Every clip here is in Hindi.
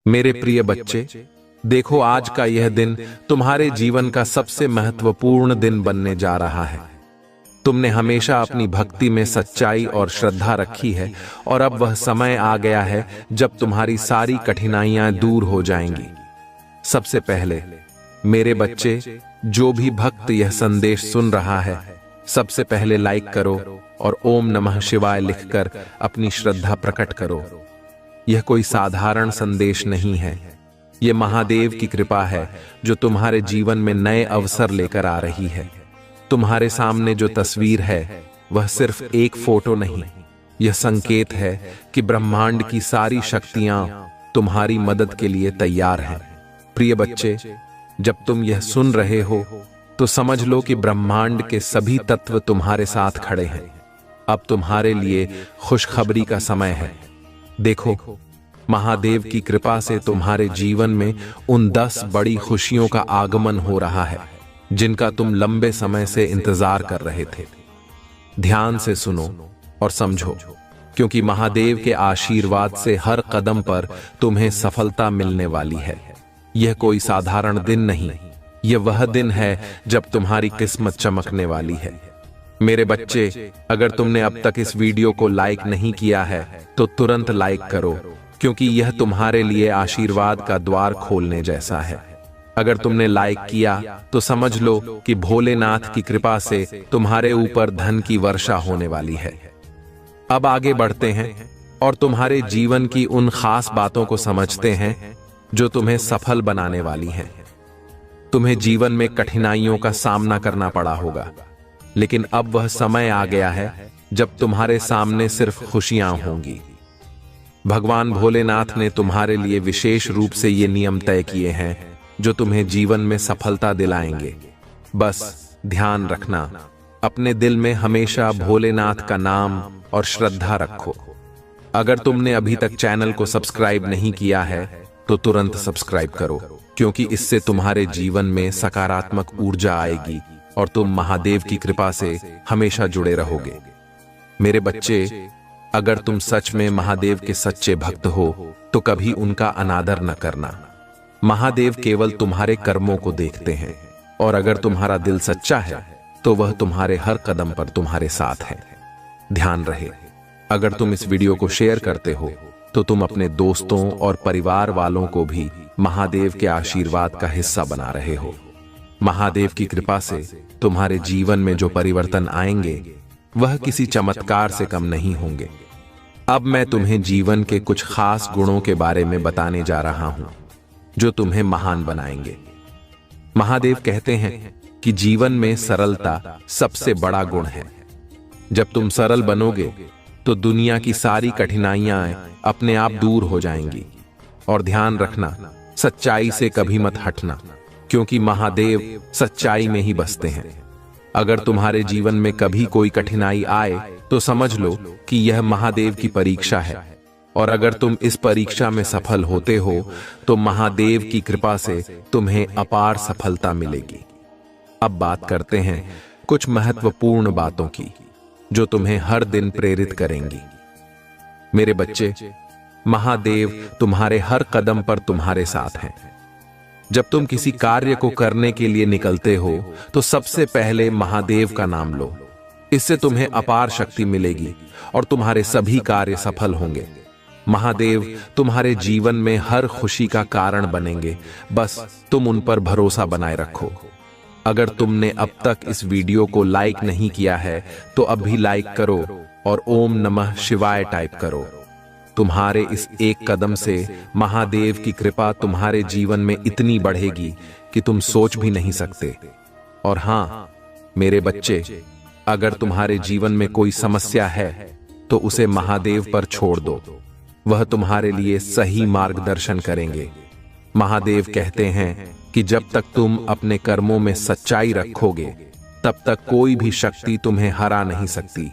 मेरे प्रिय बच्चे, देखो आज का यह दिन तुम्हारे जीवन का सबसे महत्वपूर्ण दिन बनने जा रहा है। तुमने हमेशा अपनी भक्ति में सच्चाई और श्रद्धा रखी है और अब वह समय आ गया है जब तुम्हारी सारी कठिनाइयां दूर हो जाएंगी। सबसे पहले मेरे बच्चे, जो भी भक्त यह संदेश सुन रहा है, सबसे पहले लाइक करो और ओम नमः शिवाय लिखकर अपनी श्रद्धा प्रकट करो। यह कोई साधारण संदेश नहीं है, यह महादेव की कृपा है जो तुम्हारे जीवन में नए अवसर लेकर आ रही है। तुम्हारे सामने जो तस्वीर है वह सिर्फ एक फोटो नहीं, यह संकेत है कि ब्रह्मांड की सारी शक्तियां तुम्हारी मदद के लिए तैयार हैं। प्रिय बच्चे, जब तुम यह सुन रहे हो तो समझ लो कि ब्रह्मांड के सभी तत्व तुम्हारे साथ खड़े हैं। अब तुम्हारे लिए खुशखबरी का समय है। देखो, महादेव की कृपा से तुम्हारे जीवन में उन 10 बड़ी खुशियों का आगमन हो रहा है जिनका तुम लंबे समय से इंतजार कर रहे थे। ध्यान से सुनो और समझो, क्योंकि महादेव के आशीर्वाद से हर कदम पर तुम्हें सफलता मिलने वाली है। यह कोई साधारण दिन नहीं, यह वह दिन है जब तुम्हारी किस्मत चमकने वाली है। मेरे बच्चे, अगर तुमने अब तक इस वीडियो को लाइक नहीं किया है तो तुरंत लाइक करो, क्योंकि यह तुम्हारे लिए आशीर्वाद का द्वार खोलने जैसा है। अगर तुमने लाइक किया तो समझ लो कि भोलेनाथ की कृपा से तुम्हारे ऊपर धन की वर्षा होने वाली है। अब आगे बढ़ते हैं और तुम्हारे जीवन की उन खास बातों को समझते हैं जो तुम्हें सफल बनाने वाली हैं। तुम्हें जीवन में कठिनाइयों का सामना करना पड़ा होगा, लेकिन अब वह समय आ गया है जब तुम्हारे सामने सिर्फ खुशियां होंगी। भगवान भोलेनाथ ने तुम्हारे लिए विशेष रूप से ये नियम तय किए हैं जो तुम्हें जीवन में सफलता दिलाएंगे। बस ध्यान रखना, अपने दिल में हमेशा भोलेनाथ का नाम और श्रद्धा रखो। अगर तुमने अभी तक चैनल को सब्सक्राइब नहीं किया है तो तुरंत सब्सक्राइब करो, क्योंकि इससे तुम्हारे जीवन में सकारात्मक ऊर्जा आएगी और तुम महादेव की कृपा से हमेशा जुड़े रहोगे। मेरे बच्चे, अगर तुम सच में महादेव के सच्चे भक्त हो तो कभी उनका अनादर न करना। महादेव केवल तुम्हारे कर्मों को देखते हैं, और अगर तुम्हारा दिल सच्चा है तो वह तुम्हारे हर कदम पर तुम्हारे साथ है। ध्यान रहे, अगर तुम इस वीडियो को शेयर करते हो तो तुम अपने दोस्तों और परिवार वालों को भी महादेव के आशीर्वाद का हिस्सा बना रहे हो। महादेव की कृपा से तुम्हारे जीवन में जो परिवर्तन आएंगे वह किसी चमत्कार से कम नहीं होंगे। अब मैं तुम्हें जीवन के कुछ खास गुणों के बारे में बताने जा रहा हूं जो तुम्हें महान बनाएंगे। महादेव कहते हैं कि जीवन में सरलता सबसे बड़ा गुण है। जब तुम सरल बनोगे तो दुनिया की सारी कठिनाइयां अपने आप दूर हो जाएंगी। और ध्यान रखना, सच्चाई से कभी मत हटना, क्योंकि महादेव सच्चाई में ही बसते हैं। अगर तुम्हारे जीवन में कभी कोई कठिनाई आए तो समझ लो कि यह महादेव की परीक्षा है, और अगर तुम इस परीक्षा में सफल होते हो तो महादेव की कृपा से तुम्हें अपार सफलता मिलेगी। अब बात करते हैं कुछ महत्वपूर्ण बातों की जो तुम्हें हर दिन प्रेरित करेंगी। मेरे बच्चे, महादेव तुम्हारे हर कदम पर तुम्हारे साथ हैं। जब तुम किसी कार्य को करने के लिए निकलते हो तो सबसे पहले महादेव का नाम लो। इससे तुम्हें अपार शक्ति मिलेगी और तुम्हारे सभी कार्य सफल होंगे। महादेव तुम्हारे जीवन में हर खुशी का कारण बनेंगे, बस तुम उन पर भरोसा बनाए रखो। अगर तुमने अब तक इस वीडियो को लाइक नहीं किया है तो अभी लाइक करो और ओम नमः शिवाय टाइप करो। तुम्हारे इस एक कदम से महादेव की कृपा तुम्हारे जीवन में इतनी बढ़ेगी कि तुम सोच भी नहीं सकते। और हां, मेरे बच्चे, अगर तुम्हारे जीवन में कोई समस्या है तो उसे महादेव पर छोड़ दो, वह तुम्हारे लिए सही मार्गदर्शन करेंगे। महादेव कहते हैं कि जब तक तुम अपने कर्मों में सच्चाई रखोगे तब तक कोई भी शक्ति तुम्हें हरा नहीं सकती।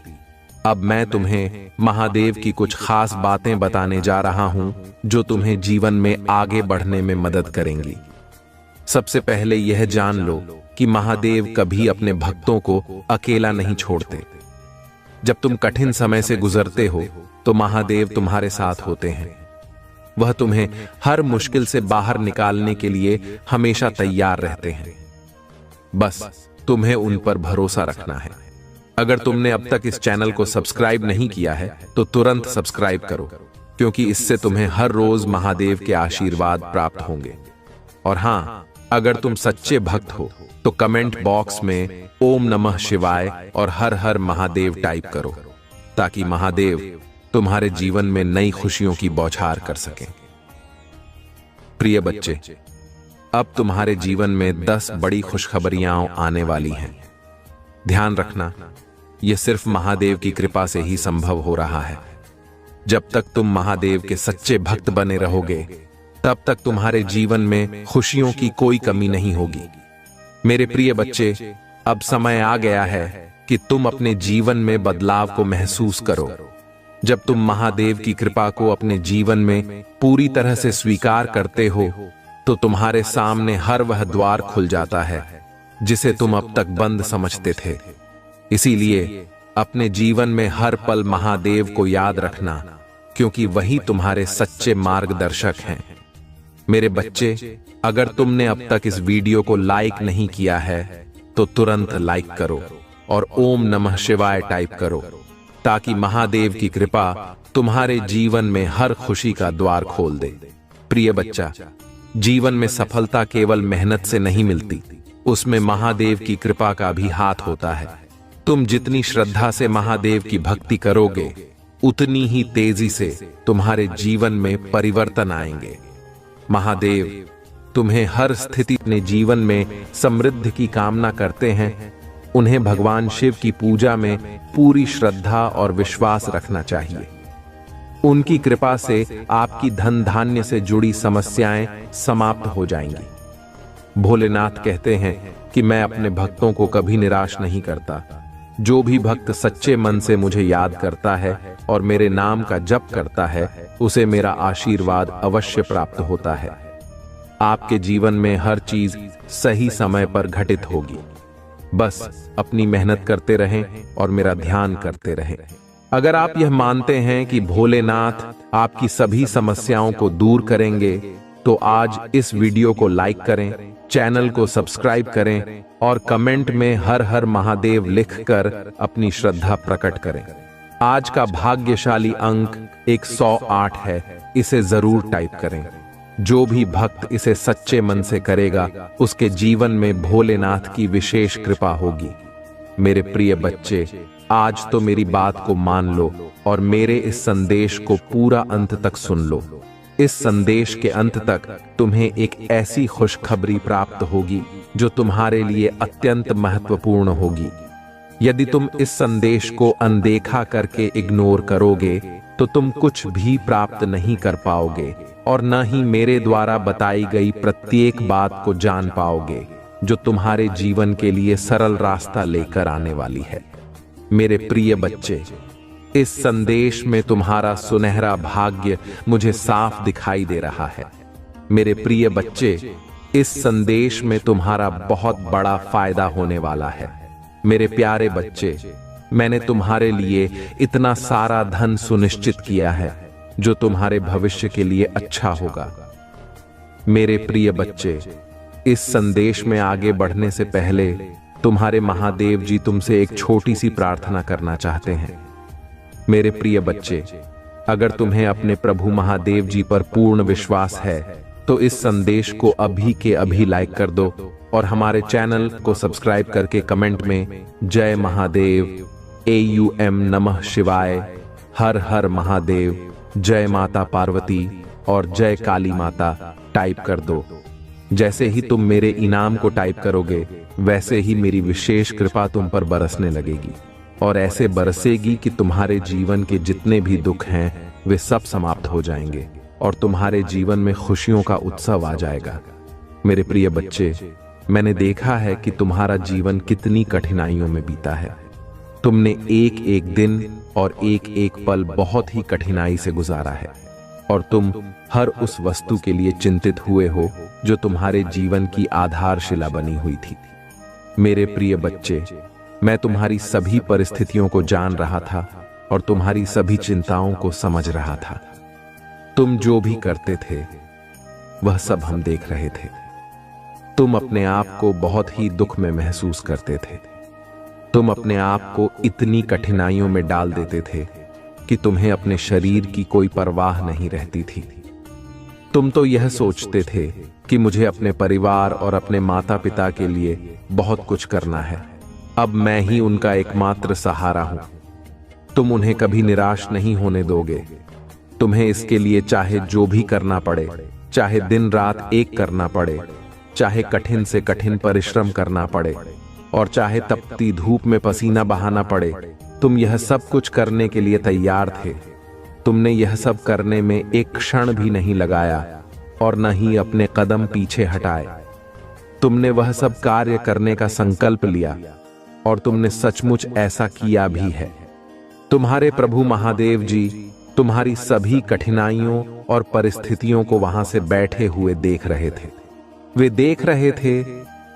अब मैं तुम्हें महादेव की कुछ खास बातें बताने जा रहा हूं जो तुम्हें जीवन में आगे बढ़ने में मदद करेंगी। सबसे पहले यह जान लो कि महादेव कभी अपने भक्तों को अकेला नहीं छोड़ते। जब तुम कठिन समय से गुजरते हो तो महादेव तुम्हारे साथ होते हैं। वह तुम्हें हर मुश्किल से बाहर निकालने के लिए हमेशा तैयार रहते हैं। बस तुम्हें उन पर भरोसा रखना है। अगर तुमने अब तक इस चैनल को सब्सक्राइब नहीं किया है तो तुरंत सब्सक्राइब करो, क्योंकि इससे तुम्हें हर रोज महादेव के आशीर्वाद प्राप्त होंगे। और हाँ, अगर तुम सच्चे भक्त हो तो कमेंट बॉक्स में ओम नमः शिवाय और हर हर महादेव टाइप करो, ताकि महादेव तुम्हारे जीवन में नई खुशियों की बौछार कर सकें। प्रिय बच्चे, अब तुम्हारे जीवन में 10 बड़ी खुशखबरियां आने वाली हैं। ध्यान रखना, यह सिर्फ महादेव की कृपा से ही संभव हो रहा है। जब तक तुम महादेव के सच्चे भक्त बने रहोगे, तब तक तुम्हारे जीवन में खुशियों की कोई कमी नहीं होगी। मेरे प्रिय बच्चे, अब समय आ गया है कि तुम अपने जीवन में बदलाव को महसूस करो। जब तुम महादेव की कृपा को अपने जीवन में पूरी तरह से स्वीकार करते हो, तो तुम्हारे सामने हर वह द्वार खुल जाता है जिसे तुम अब तक बंद समझते थे। इसीलिए अपने जीवन में हर पल महादेव को याद रखना, क्योंकि वही तुम्हारे सच्चे मार्गदर्शक हैं। मेरे बच्चे, अगर तुमने अब तक इस वीडियो को लाइक नहीं किया है तो तुरंत लाइक करो और ओम नमः शिवाय टाइप करो, ताकि महादेव की कृपा तुम्हारे जीवन में हर खुशी का द्वार खोल दे। प्रिय बच्चा, जीवन में सफलता केवल मेहनत से नहीं मिलती, उसमें महादेव की कृपा का भी हाथ होता है। तुम जितनी श्रद्धा से महादेव की भक्ति करोगे, उतनी ही तेजी से तुम्हारे जीवन में परिवर्तन आएंगे। महादेव तुम्हें हर स्थिति अपने जीवन में समृद्धि की कामना करते हैं। उन्हें भगवान शिव की पूजा में पूरी श्रद्धा और विश्वास रखना चाहिए। उनकी कृपा से आपकी धन धान्य से जुड़ी समस्याएं समाप्त हो जाएंगी। भोलेनाथ कहते हैं कि मैं अपने भक्तों को कभी निराश नहीं करता। जो भी भक्त सच्चे मन से मुझे याद करता है और मेरे नाम का जप करता है, उसे मेरा आशीर्वाद अवश्य प्राप्त होता है। आपके जीवन में हर चीज सही समय पर घटित होगी। बस अपनी मेहनत करते रहें और मेरा ध्यान करते रहें। अगर आप यह मानते हैं कि भोलेनाथ आपकी सभी समस्याओं को दूर करेंगे, तो आज इस वीडियो को लाइक करें, चैनल को सब्सक्राइब करें और कमेंट में हर हर महादेव लिखकर अपनी श्रद्धा प्रकट करें। आज का भाग्यशाली अंक 108 है, इसे जरूर टाइप करें। जो भी भक्त इसे सच्चे मन से करेगा, उसके जीवन में भोलेनाथ की विशेष कृपा होगी। मेरे प्रिय बच्चे, आज तो मेरी बात को मान लो और मेरे इस संदेश को पूरा अंत तक सुन लो। इस संदेश के अंत तक तुम्हें एक ऐसी खुशखबरी प्राप्त होगी जो तुम्हारे लिए अत्यंत महत्वपूर्ण होगी। यदि तुम इस संदेश को अनदेखा करके इग्नोर करोगे, तो तुम कुछ भी प्राप्त नहीं कर पाओगे और न ही मेरे द्वारा बताई गई प्रत्येक बात को जान पाओगे, जो तुम्हारे जीवन के लिए सरल रास्ता लेकर आने वाली है। मेरे प्रिय बच्चे, इस संदेश में तुम्हारा सुनहरा भाग्य मुझे साफ दिखाई दे रहा है। मेरे प्रिय बच्चे, इस संदेश में तुम्हारा बहुत बड़ा फायदा होने वाला है। मेरे प्यारे बच्चे, मैंने तुम्हारे लिए इतना सारा धन सुनिश्चित किया है जो तुम्हारे भविष्य के लिए अच्छा होगा। मेरे प्रिय बच्चे, इस संदेश में आगे बढ़ने से पहले तुम्हारे महादेव जी तुमसे एक छोटी सी प्रार्थना करना चाहते हैं। मेरे प्रिय बच्चे, अगर तुम्हें अपने प्रभु महादेव जी पर पूर्ण विश्वास है, तो इस संदेश को अभी के अभी लाइक कर दो और हमारे चैनल को सब्सक्राइब करके कमेंट में जय महादेव, AUM नमः शिवाय, हर हर महादेव, जय माता पार्वती और जय काली माता टाइप कर दो। जैसे ही तुम मेरे इनाम को टाइप करोगे, वैसे ही मेरी विशेष कृपा तुम पर बरसने लगेगी और ऐसे बरसेगी कि तुम्हारे जीवन के जितने भी दुख हैं वे सब समाप्त हो जाएंगे और तुम्हारे जीवन में खुशियों का उत्सव आ जाएगा। मेरे प्रिय बच्चे, मैंने देखा है कि तुम्हारा जीवन कितनी कठिनाइयों में बीता है। तुमने एक एक दिन और एक एक पल बहुत ही कठिनाई से गुजारा है और तुम हर उस वस्तु के लिए चिंतित हुए हो जो तुम्हारे जीवन की आधारशिला बनी हुई थी। मेरे प्रिय बच्चे, मैं तुम्हारी सभी परिस्थितियों को जान रहा था और तुम्हारी सभी चिंताओं को समझ रहा था। तुम जो भी करते थे वह सब हम देख रहे थे। तुम अपने आप को बहुत ही दुख में महसूस करते थे। तुम अपने आप को इतनी कठिनाइयों में डाल देते थे कि तुम्हें अपने शरीर की कोई परवाह नहीं रहती थी। तुम तो यह सोचते थे कि मुझे अपने परिवार और अपने माता पिता के लिए बहुत कुछ करना है। अब मैं ही उनका एकमात्र सहारा हूं। तुम उन्हें कभी निराश नहीं होने दोगे। तुम्हें इसके लिए चाहे जो भी करना पड़े, चाहे दिन रात एक करना पड़े, चाहे कठिन से कठिन परिश्रम करना पड़े और चाहे तपती धूप में पसीना बहाना पड़े, तुम यह सब कुछ करने के लिए तैयार थे। तुमने यह सब करने में एक क्षण भी नहीं लगाया और न ही अपने कदम पीछे हटाए। तुमने वह सब कार्य करने का संकल्प लिया और तुमने सचमुच ऐसा किया भी है। तुम्हारे प्रभु महादेव जी तुम्हारी सभी कठिनाइयों और परिस्थितियों को वहां से बैठे हुए देख रहे थे। वे देख रहे थे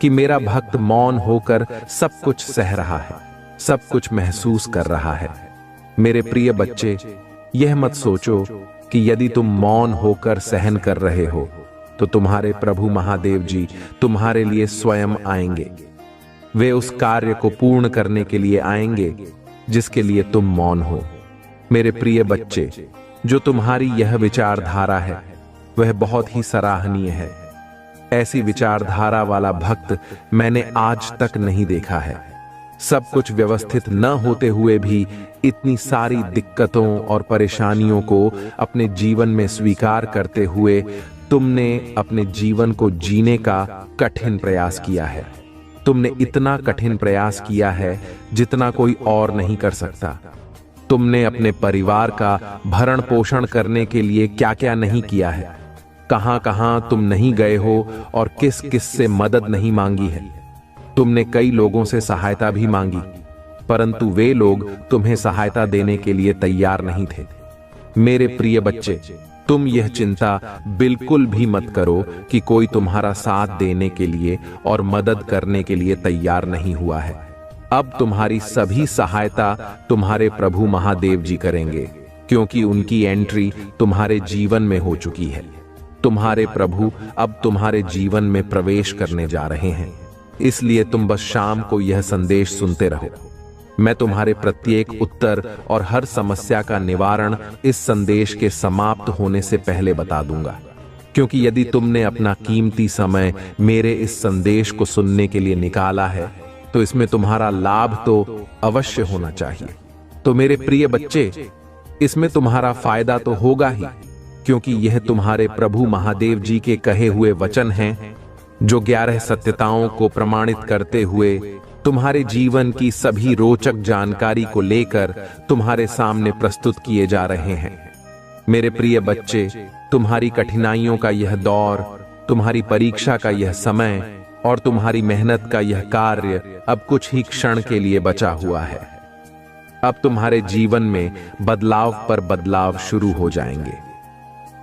कि मेरा भक्त मौन होकर सब कुछ सह रहा है, सब कुछ महसूस कर रहा है। मेरे प्रिय बच्चे, यह मत सोचो कि यदि तुम मौन होकर सहन कर रहे हो तो तुम्हारे प्रभु महादेव जी तुम्हारे लिए स्वयं आएंगे। वे उस कार्य को पूर्ण करने के लिए आएंगे जिसके लिए तुम मौन हो। मेरे प्रिय बच्चे, जो तुम्हारी यह विचारधारा है वह बहुत ही सराहनीय है। ऐसी विचारधारा वाला भक्त मैंने आज तक नहीं देखा है। सब कुछ व्यवस्थित न होते हुए भी इतनी सारी दिक्कतों और परेशानियों को अपने जीवन में स्वीकार करते हुए तुमने अपने जीवन को जीने का कठिन प्रयास किया है। तुमने इतना कठिन प्रयास किया है जितना कोई और नहीं कर सकता। तुमने अपने परिवार का भरण पोषण करने के लिए क्या क्या नहीं किया है, कहां कहां तुम नहीं गए हो और किस किस से मदद नहीं मांगी है। तुमने कई लोगों से सहायता भी मांगी, परंतु वे लोग तुम्हें सहायता देने के लिए तैयार नहीं थे। मेरे प्रिय बच्चे, तुम यह चिंता बिल्कुल भी मत करो कि कोई तुम्हारा साथ देने के लिए और मदद करने के लिए तैयार नहीं हुआ है। अब तुम्हारी सभी सहायता तुम्हारे प्रभु महादेव जी करेंगे, क्योंकि उनकी एंट्री तुम्हारे जीवन में हो चुकी है। तुम्हारे प्रभु अब तुम्हारे जीवन में प्रवेश करने जा रहे हैं। इसलिए तुम बस शाम को यह संदेश सुनते रहो। मैं तुम्हारे प्रत्येक उत्तर और हर समस्या का निवारण इस संदेश के समाप्त होने से पहले बता दूंगा, क्योंकि यदि तुमने अपना कीमती समय मेरे इस संदेश को सुनने के लिए निकाला है तो इसमें तुम्हारा लाभ तो अवश्य होना चाहिए। तो मेरे प्रिय बच्चे, इसमें तुम्हारा फायदा तो होगा ही, क्योंकि यह तुम्हारे प्रभु महादेव जी के कहे हुए वचन हैं जो 11 सत्यताओं को प्रमाणित करते हुए तुम्हारे जीवन की सभी रोचक जानकारी को लेकर तुम्हारे सामने प्रस्तुत किए जा रहे हैं। मेरे प्रिय बच्चे, तुम्हारी कठिनाइयों का यह दौर, तुम्हारी परीक्षा का यह समय और तुम्हारी मेहनत का यह कार्य अब कुछ ही क्षण के लिए बचा हुआ है। अब तुम्हारे जीवन में बदलाव पर बदलाव शुरू हो जाएंगे,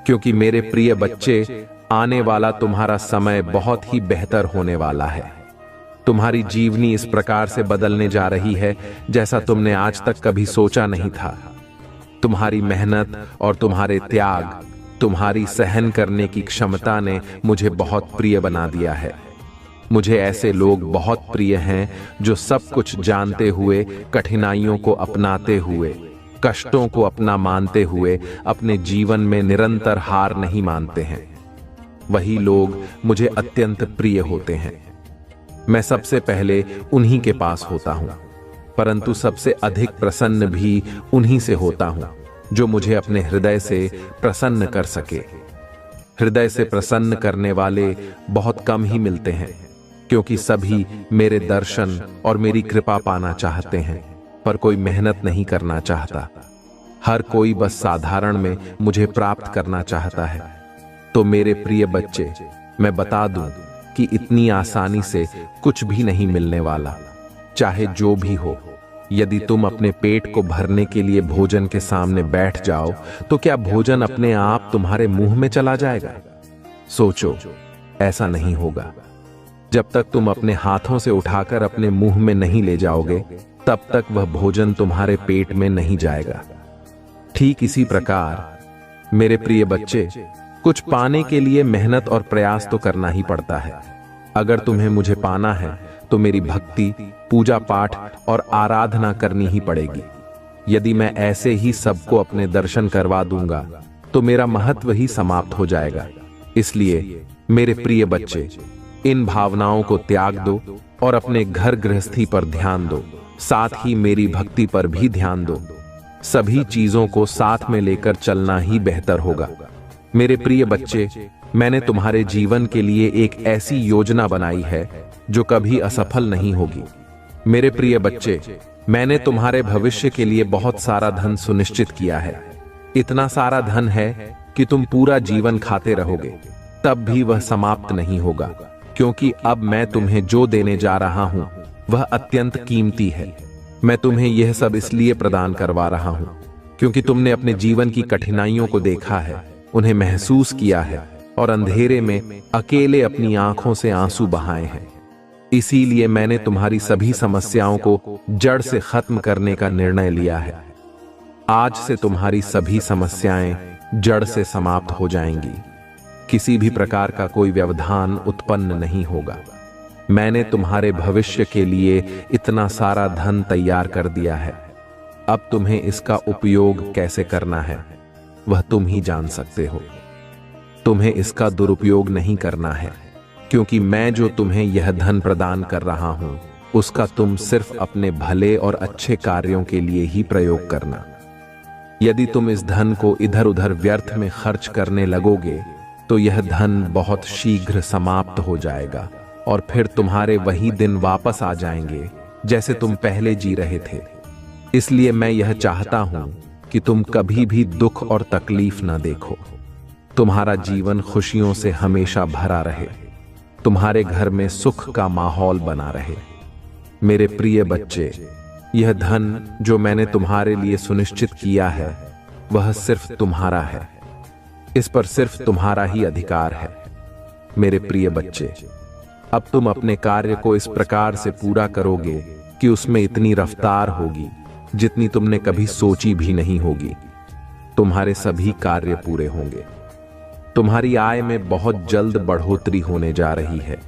क्योंकि मेरे प्रिय बच्चे, आने वाला तुम्हारा समय बहुत ही बेहतर होने वाला है। तुम्हारी जीवनी इस प्रकार से बदलने जा रही है जैसा तुमने आज तक कभी सोचा नहीं था। तुम्हारी मेहनत और तुम्हारे त्याग, तुम्हारी सहन करने की क्षमता ने मुझे बहुत प्रिय बना दिया है। मुझे ऐसे लोग बहुत प्रिय हैं जो सब कुछ जानते हुए, कठिनाइयों को अपनाते हुए, कष्टों को अपना मानते हुए अपने जीवन में निरंतर हार नहीं मानते हैं। वही लोग मुझे अत्यंत प्रिय होते हैं। मैं सबसे पहले उन्हीं के पास होता हूं, परंतु सबसे अधिक प्रसन्न भी उन्हीं से होता हूं जो मुझे अपने हृदय से प्रसन्न कर सके। हृदय से प्रसन्न करने वाले बहुत कम ही मिलते हैं, क्योंकि सभी मेरे दर्शन और मेरी कृपा पाना चाहते हैं, पर कोई मेहनत नहीं करना चाहता। हर कोई बस साधारण में मुझे प्राप्त करना चाहता है। तो मेरे प्रिय बच्चे, मैं बता दूं कि इतनी आसानी से कुछ भी नहीं मिलने वाला। चाहे जो भी हो, यदि तुम अपने पेट को भरने के लिए भोजन के सामने बैठ जाओ तो क्या भोजन अपने आप तुम्हारे मुंह में चला जाएगा? सोचो, ऐसा नहीं होगा। जब तक तुम अपने हाथों से उठाकर अपने मुंह में नहीं ले जाओगे, तब तक वह भोजन तुम्हारे पेट में नहीं जाएगा। ठीक इसी प्रकार मेरे प्रिय बच्चे, कुछ पाने के लिए मेहनत और प्रयास तो करना ही पड़ता है। अगर तुम्हें मुझे पाना है तो मेरी भक्ति, पूजा पाठ और आराधना करनी ही पड़ेगी। यदि मैं ऐसे ही सबको अपने दर्शन करवा दूंगा तो मेरा महत्व ही समाप्त हो जाएगा। इसलिए मेरे प्रिय बच्चे, इन भावनाओं को त्याग दो और अपने घर गृहस्थी पर ध्यान दो, साथ ही मेरी भक्ति पर भी ध्यान दो। सभी चीजों को साथ में लेकर चलना ही बेहतर होगा। मेरे प्रिय बच्चे, मैंने तुम्हारे जीवन के लिए एक ऐसी योजना बनाई है जो कभी असफल नहीं होगी। मेरे प्रिय बच्चे, मैंने तुम्हारे भविष्य के लिए बहुत सारा धन सुनिश्चित किया है। इतना सारा धन है कि तुम पूरा जीवन खाते रहोगे, तब भी वह समाप्त नहीं होगा, क्योंकि अब मैं तुम्हें जो देने जा रहा हूं वह अत्यंत कीमती है। मैं तुम्हें यह सब इसलिए प्रदान करवा रहा हूं क्योंकि तुमने अपने जीवन की कठिनाइयों को देखा है, उन्हें महसूस किया है और अंधेरे में अकेले अपनी आंखों से आंसू बहाए हैं। इसीलिए मैंने तुम्हारी सभी समस्याओं को जड़ से खत्म करने का निर्णय लिया है। आज से तुम्हारी सभी समस्याएं जड़ से समाप्त हो जाएंगी। किसी भी प्रकार का कोई व्यवधान उत्पन्न नहीं होगा। मैंने तुम्हारे भविष्य के लिए इतना सारा धन तैयार कर दिया है। अब तुम्हें इसका उपयोग कैसे करना है वह तुम ही जान सकते हो। तुम्हें इसका दुरुपयोग नहीं करना है, क्योंकि मैं जो तुम्हें यह धन प्रदान कर रहा हूं उसका तुम सिर्फ अपने भले और अच्छे कार्यों के लिए ही प्रयोग करना। यदि तुम इस धन को इधर उधर व्यर्थ में खर्च करने लगोगे तो यह धन बहुत शीघ्र समाप्त हो जाएगा और फिर तुम्हारे वही दिन वापस आ जाएंगे जैसे तुम पहले जी रहे थे। इसलिए मैं यह चाहता हूं कि तुम कभी भी दुख और तकलीफ न देखो। तुम्हारा जीवन खुशियों से हमेशा भरा रहे, तुम्हारे घर में सुख का माहौल बना रहे। मेरे प्रिय बच्चे, यह धन जो मैंने तुम्हारे लिए सुनिश्चित किया है वह सिर्फ तुम्हारा है। इस पर सिर्फ तुम्हारा ही अधिकार है। मेरे प्रिय बच्चे, अब तुम अपने कार्य को इस प्रकार से पूरा करोगे कि उसमें इतनी रफ्तार होगी जितनी तुमने कभी सोची भी नहीं होगी। तुम्हारे सभी कार्य पूरे होंगे। तुम्हारी आय में बहुत जल्द बढ़ोतरी होने जा रही है।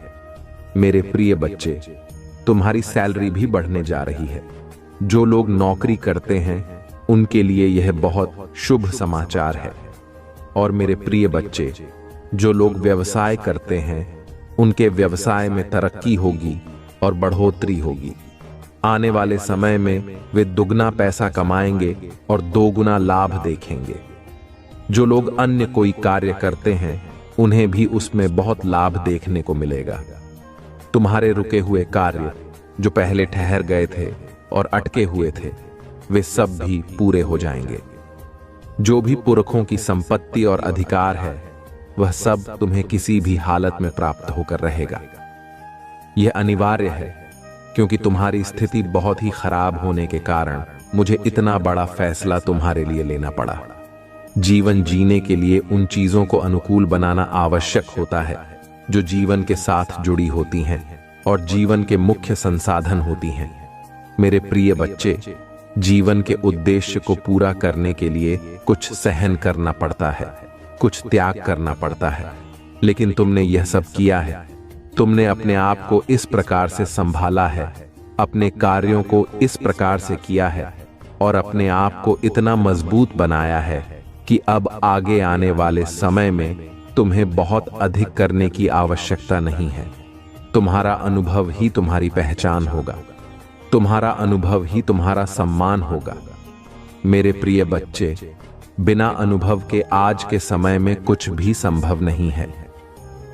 मेरे प्रिय बच्चे, तुम्हारी सैलरी भी बढ़ने जा रही है। जो लोग नौकरी करते हैं उनके लिए यह बहुत शुभ समाचार है। और मेरे प्रिय बच्चे, जो लोग व्यवसाय करते हैं उनके व्यवसाय में तरक्की होगी और बढ़ोतरी होगी। आने वाले समय में वे दुगना पैसा कमाएंगे और दोगुना लाभ देखेंगे। जो लोग अन्य कोई कार्य करते हैं उन्हें भी उसमें बहुत लाभ देखने को मिलेगा। तुम्हारे रुके हुए कार्य जो पहले ठहर गए थे और अटके हुए थे वे सब भी पूरे हो जाएंगे। जो भी पुरखों की संपत्ति और अधिकार है वह सब तुम्हें किसी भी हालत में प्राप्त होकर रहेगा। यह अनिवार्य है, क्योंकि तुम्हारी स्थिति बहुत ही खराब होने के कारण मुझे इतना बड़ा फैसला तुम्हारे लिए लेना पड़ा। जीवन जीने के लिए उन चीजों को अनुकूल बनाना आवश्यक होता है जो जीवन के साथ जुड़ी होती हैं और जीवन के मुख्य संसाधन होती हैं। मेरे प्रिय बच्चे, जीवन के उद्देश्य को पूरा करने के लिए कुछ सहन करना पड़ता है, कुछ त्याग करना पड़ता है, लेकिन तुमने यह सब किया है। तुमने अपने आप को इस प्रकार से संभाला है, अपने कार्यों को इस प्रकार से किया है और अपने आप को इतना मजबूत बनाया है कि अब आगे आने वाले समय में तुम्हें बहुत अधिक करने की आवश्यकता नहीं है। तुम्हारा अनुभव ही तुम्हारी पहचान होगा, तुम्हारा अनुभव ही तुम्हारा सम्मान होगा। मेरे प्रिय बच्चे, बिना अनुभव के आज के समय में कुछ भी संभव नहीं है।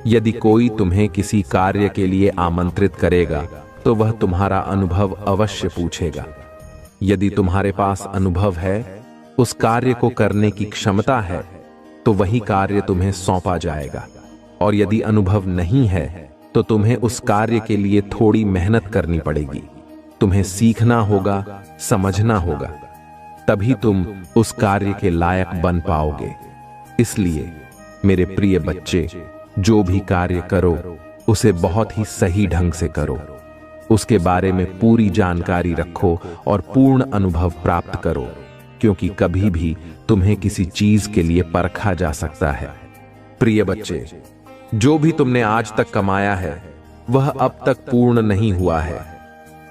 यदि कोई तुम्हें किसी कार्य के लिए आमंत्रित करेगा तो वह तुम्हारा अनुभव अवश्य पूछेगा। यदि तुम्हारे पास अनुभव है, उस कार्य को करने की क्षमता है, तो वही कार्य तुम्हें सौंपा जाएगा। और यदि अनुभव नहीं है तो तुम्हें उस कार्य के लिए थोड़ी मेहनत करनी पड़ेगी। तुम्हें सीखना होगा, समझना होगा, तभी तुम उस कार्य के लायक बन पाओगे। इसलिए मेरे प्रिय बच्चे, जो भी कार्य करो उसे बहुत ही सही ढंग से करो। उसके बारे में पूरी जानकारी रखो और पूर्ण अनुभव प्राप्त करो, क्योंकि कभी भी तुम्हें किसी चीज के लिए परखा जा सकता है। प्रिय बच्चे, जो भी तुमने आज तक कमाया है वह अब तक पूर्ण नहीं हुआ है।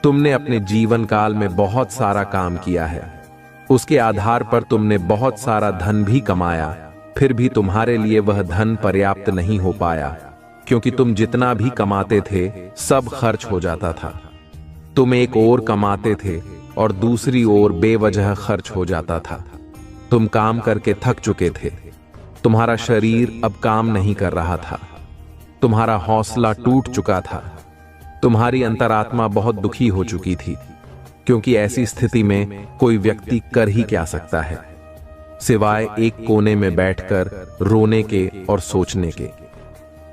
तुमने अपने जीवन काल में बहुत सारा काम किया है, उसके आधार पर तुमने बहुत सारा धन भी कमाया, फिर भी तुम्हारे लिए वह धन पर्याप्त नहीं हो पाया, क्योंकि तुम जितना भी कमाते थे सब खर्च हो जाता था। तुम एक ओर कमाते थे और दूसरी ओर बेवजह खर्च हो जाता था। तुम काम करके थक चुके थे, तुम्हारा शरीर अब काम नहीं कर रहा था, तुम्हारा हौसला टूट चुका था, तुम्हारी अंतरात्मा बहुत दुखी हो चुकी थी, क्योंकि ऐसी स्थिति में कोई व्यक्ति कर ही क्या सकता है सिवाय एक कोने में बैठकर रोने के और सोचने के।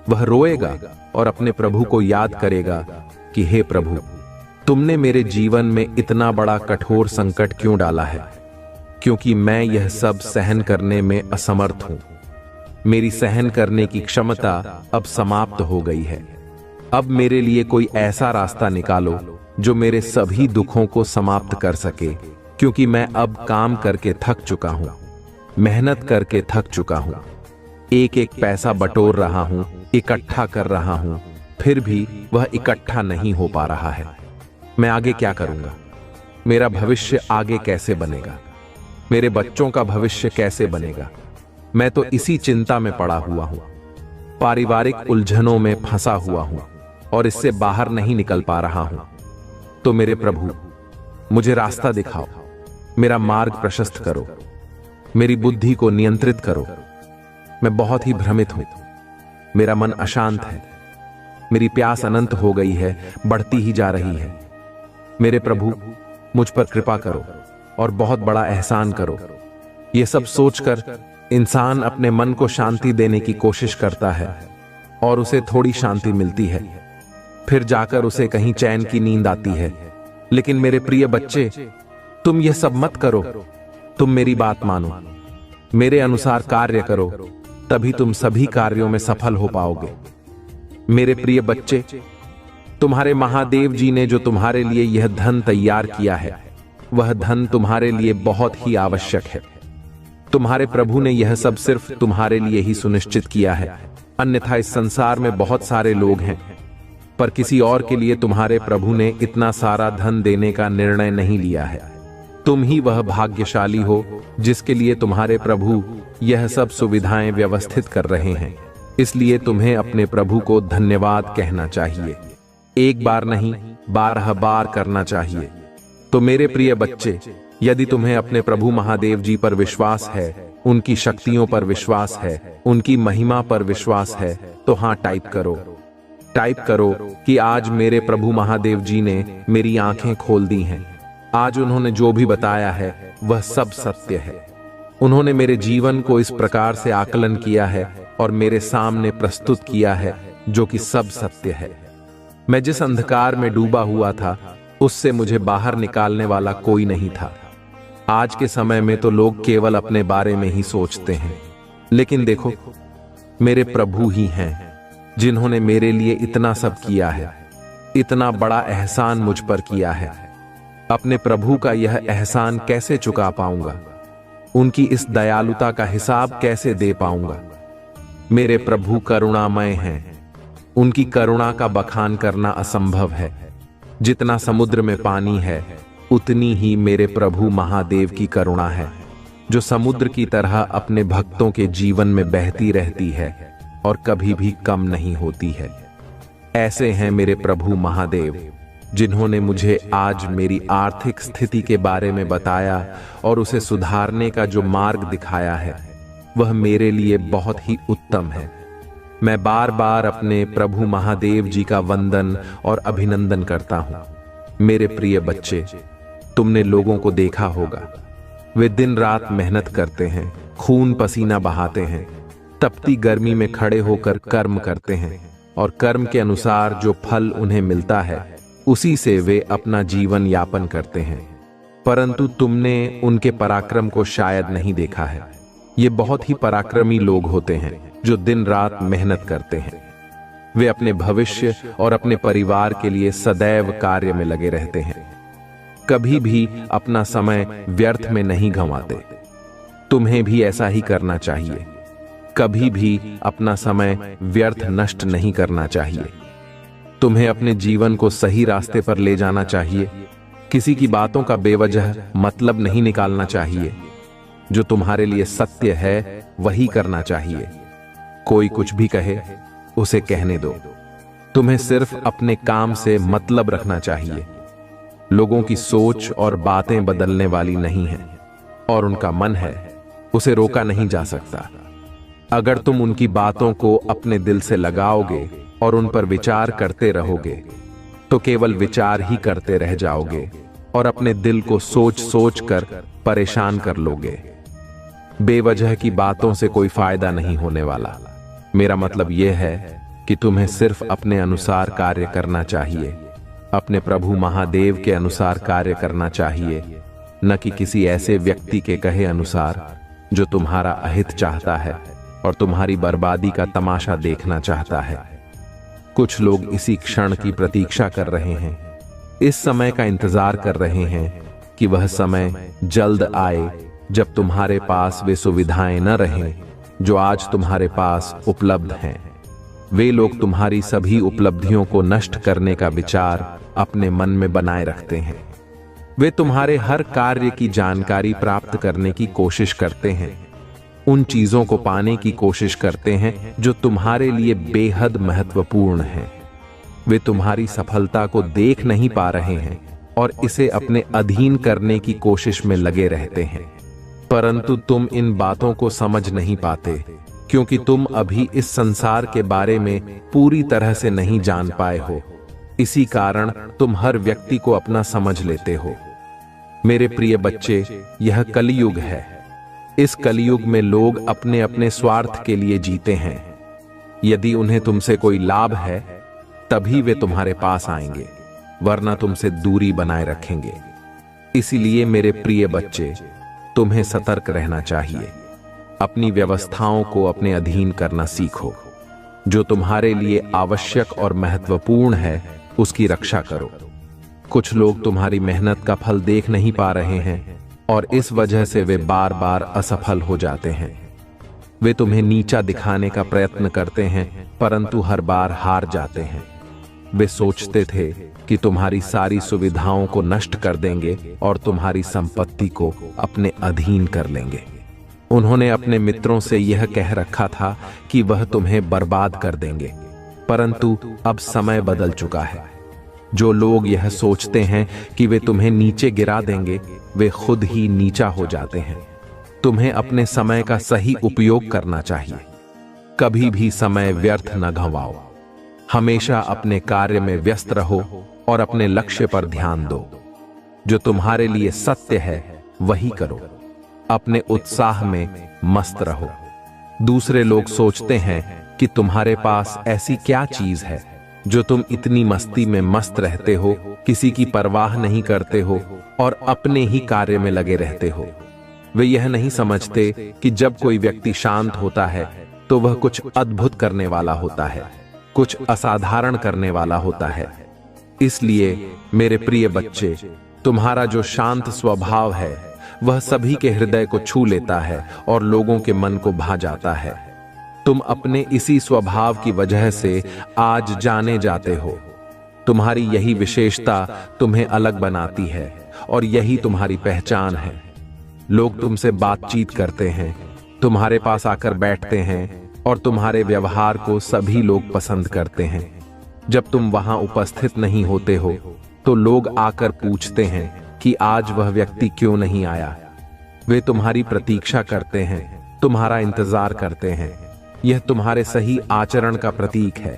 वह रोएगा और अपने प्रभु को याद करेगा कि हे प्रभु, तुमने मेरे जीवन में इतना बड़ा कठोर संकट क्यों डाला है, क्योंकि मैं यह सब सहन करने में असमर्थ हूं। मेरी सहन करने की क्षमता अब समाप्त हो गई है। अब मेरे लिए कोई ऐसा रास्ता निकालो जो मेरे सभी दुखों को समाप्त कर सके, क्योंकि मैं अब काम करके थक चुका हूं, मेहनत करके थक चुका हूं, एक एक पैसा बटोर रहा हूं, इकट्ठा कर रहा हूं, फिर भी वह इकट्ठा नहीं हो पा रहा है। मैं आगे क्या करूंगा? मेरा भविष्य आगे कैसे बनेगा? मेरे बच्चों का भविष्य कैसे बनेगा? मैं तो इसी चिंता में पड़ा हुआ हूं, पारिवारिक उलझनों में फंसा हुआ हूं और इससे बाहर नहीं निकल पा रहा हूं। तो मेरे प्रभु, मुझे रास्ता दिखाओ, मेरा मार्ग प्रशस्त करो, मेरी बुद्धि को नियंत्रित करो। मैं बहुत ही भ्रमित हूं, मेरा मन अशांत है, मेरी प्यास अनंत हो गई है, बढ़ती ही जा रही है। मेरे प्रभु, मुझ पर कृपा करो और बहुत बड़ा एहसान करो। यह सब सोचकर इंसान अपने मन को शांति देने की कोशिश करता है और उसे थोड़ी शांति मिलती है, फिर जाकर उसे कहीं चैन की नींद आती है। लेकिन मेरे प्रिय बच्चे, तुम यह सब मत करो, तुम मेरी बात मानो, मेरे अनुसार कार्य करो, तभी तुम सभी कार्यों में सफल हो पाओगे। मेरे प्रिय बच्चे, तुम्हारे महादेव जी ने जो तुम्हारे लिए यह धन तैयार किया है, वह धन तुम्हारे लिए बहुत ही आवश्यक है। तुम्हारे प्रभु ने यह सब सिर्फ तुम्हारे लिए ही सुनिश्चित किया है, अन्यथा इस संसार में बहुत सारे लोग हैं, पर किसी और के लिए तुम्हारे प्रभु ने इतना सारा धन देने का निर्णय नहीं लिया है। तुम ही वह भाग्यशाली हो जिसके लिए तुम्हारे प्रभु यह सब सुविधाएं व्यवस्थित कर रहे हैं। इसलिए तुम्हें अपने प्रभु को धन्यवाद कहना चाहिए, एक बार नहीं 12 बार करना चाहिए। तो मेरे प्रिय बच्चे, यदि तुम्हें अपने प्रभु महादेव जी पर विश्वास है, उनकी शक्तियों पर विश्वास है, उनकी महिमा पर विश्वास है, तो हाँ टाइप करो कि आज मेरे प्रभु महादेव जी ने मेरी आंखें खोल दी हैं। आज उन्होंने जो भी बताया है वह सब सत्य है। उन्होंने मेरे जीवन को इस प्रकार से आकलन किया है और मेरे सामने प्रस्तुत किया है जो कि सब सत्य है। मैं जिस अंधकार में डूबा हुआ था उससे मुझे बाहर निकालने वाला कोई नहीं था। आज के समय में तो लोग केवल अपने बारे में ही सोचते हैं, लेकिन देखो, मेरे प्रभु ही हैं जिन्होंने मेरे लिए इतना सब किया है, इतना बड़ा एहसान मुझ पर किया है। अपने प्रभु का यह एहसान कैसे चुका पाऊंगा? उनकी इस दयालुता का हिसाब कैसे दे पाऊंगा? मेरे प्रभु करुणामय हैं, उनकी करुणा का बखान करना असंभव है। जितना समुद्र में पानी है उतनी ही मेरे प्रभु महादेव की करुणा है, जो समुद्र की तरह अपने भक्तों के जीवन में बहती रहती है और कभी भी कम नहीं होती है। ऐसे हैं मेरे प्रभु महादेव जिन्होंने मुझे आज मेरी आर्थिक स्थिति के बारे में बताया और उसे सुधारने का जो मार्ग दिखाया है वह मेरे लिए बहुत ही उत्तम है। मैं बार बार अपने प्रभु महादेव जी का वंदन और अभिनंदन करता हूं। मेरे प्रिय बच्चे, तुमने लोगों को देखा होगा, वे दिन रात मेहनत करते हैं, खून पसीना बहाते हैं, तपती गर्मी में खड़े होकर कर्म करते हैं और कर्म के अनुसार जो फल उन्हें मिलता है उसी से वे अपना जीवन यापन करते हैं। परंतु तुमने उनके पराक्रम को शायद नहीं देखा है। ये बहुत ही पराक्रमी लोग होते हैं जो दिन रात मेहनत करते हैं। वे अपने भविष्य और अपने परिवार के लिए सदैव कार्य में लगे रहते हैं। कभी भी अपना समय व्यर्थ में नहीं गंवाते। तुम्हें भी ऐसा ही करना चाहिए। कभी भी अपना समय व्यर्थ नष्ट नहीं करना चाहिए। तुम्हें अपने जीवन को सही रास्ते पर ले जाना चाहिए। किसी की बातों का बेवजह मतलब नहीं निकालना चाहिए। जो तुम्हारे लिए सत्य है वही करना चाहिए। कोई कुछ भी कहे उसे कहने दो। तुम्हें सिर्फ अपने काम से मतलब रखना चाहिए। लोगों की सोच और बातें बदलने वाली नहीं है, और उनका मन है उसे रोका नहीं जा सकता। अगर तुम उनकी बातों को अपने दिल से लगाओगे और उन पर विचार करते रहोगे तो केवल विचार ही करते रह जाओगे और अपने दिल को सोच सोच कर परेशान कर लोगे। बेवजह की बातों से कोई फायदा नहीं होने वाला। मेरा मतलब यह है कि तुम्हें सिर्फ अपने अनुसार कार्य करना चाहिए। अपने प्रभु महादेव के अनुसार कार्य करना चाहिए, न कि किसी ऐसे व्यक्ति के कहे अनुसार जो तुम्हारा अहित चाहता है और तुम्हारी बर्बादी का तमाशा देखना चाहता है। कुछ लोग इसी क्षण की प्रतीक्षा कर रहे हैं, इस समय का इंतजार कर रहे हैं कि वह समय जल्द आए जब तुम्हारे पास वे सुविधाएं न रहें जो आज तुम्हारे पास उपलब्ध हैं। वे लोग तुम्हारी सभी उपलब्धियों को नष्ट करने का विचार अपने मन में बनाए रखते हैं। वे तुम्हारे हर कार्य की जानकारी प्राप्त करने की कोशिश करते हैं। उन चीजों को पाने की कोशिश करते हैं जो तुम्हारे लिए बेहद महत्वपूर्ण हैं। वे तुम्हारी सफलता को देख नहीं पा रहे हैं और इसे अपने अधीन करने की कोशिश में लगे रहते हैं, परंतु तुम इन बातों को समझ नहीं पाते क्योंकि तुम अभी इस संसार के बारे में पूरी तरह से नहीं जान पाए हो। इसी कारण तुम हर व्यक्ति को अपना समझ लेते हो। मेरे प्रिय बच्चे, यह कलयुग है। इस कलयुग में लोग अपने अपने स्वार्थ के लिए जीते हैं। यदि उन्हें तुमसे कोई लाभ है तभी वे तुम्हारे पास आएंगे, वरना तुमसे दूरी बनाए रखेंगे। इसीलिए मेरे प्रिय बच्चे, तुम्हें सतर्क रहना चाहिए। अपनी व्यवस्थाओं को अपने अधीन करना सीखो। जो तुम्हारे लिए आवश्यक और महत्वपूर्ण है उसकी रक्षा करो। कुछ लोग तुम्हारी मेहनत का फल देख नहीं पा रहे हैं और इस वजह से वे बार बार असफल हो जाते हैं। वे तुम्हें नीचा दिखाने का प्रयत्न करते हैं परंतु हर बार हार जाते हैं। वे सोचते थे कि तुम्हारी सारी सुविधाओं को नष्ट कर देंगे और तुम्हारी संपत्ति को अपने अधीन कर लेंगे। उन्होंने अपने मित्रों से यह कह रखा था कि वह तुम्हें बर्बाद कर देंगे, परंतु अब समय बदल चुका है। जो लोग यह सोचते हैं कि वे तुम्हें नीचे गिरा देंगे, वे खुद ही नीचा हो जाते हैं। तुम्हें अपने समय का सही उपयोग करना चाहिए। कभी भी समय व्यर्थ न गंवाओ। हमेशा अपने कार्य में व्यस्त रहो और अपने लक्ष्य पर ध्यान दो। जो तुम्हारे लिए सत्य है वही करो। अपने उत्साह में मस्त रहो। दूसरे लोग सोचते हैं कि तुम्हारे पास ऐसी क्या चीज है जो तुम इतनी मस्ती में मस्त रहते हो, किसी की परवाह नहीं करते हो और अपने ही कार्य में लगे रहते हो। वे यह नहीं समझते कि जब कोई व्यक्ति शांत होता है तो वह कुछ अद्भुत करने वाला होता है, कुछ असाधारण करने वाला होता है। इसलिए मेरे प्रिय बच्चे, तुम्हारा जो शांत स्वभाव है वह सभी के हृदय को छू लेता है और लोगों के मन को भा जाता है। तुम अपने इसी स्वभाव की वजह से आज जाने जाते हो। तुम्हारी यही विशेषता तुम्हें अलग बनाती है और यही तुम्हारी पहचान है। लोग तुमसे बातचीत करते हैं, तुम्हारे पास आकर बैठते हैं और तुम्हारे व्यवहार को सभी लोग पसंद करते हैं। जब तुम वहां उपस्थित नहीं होते हो तो लोग आकर पूछते हैं कि आज वह व्यक्ति क्यों नहीं आया। वे तुम्हारी प्रतीक्षा करते हैं, तुम्हारा इंतजार करते हैं। यह तुम्हारे सही आचरण का प्रतीक है।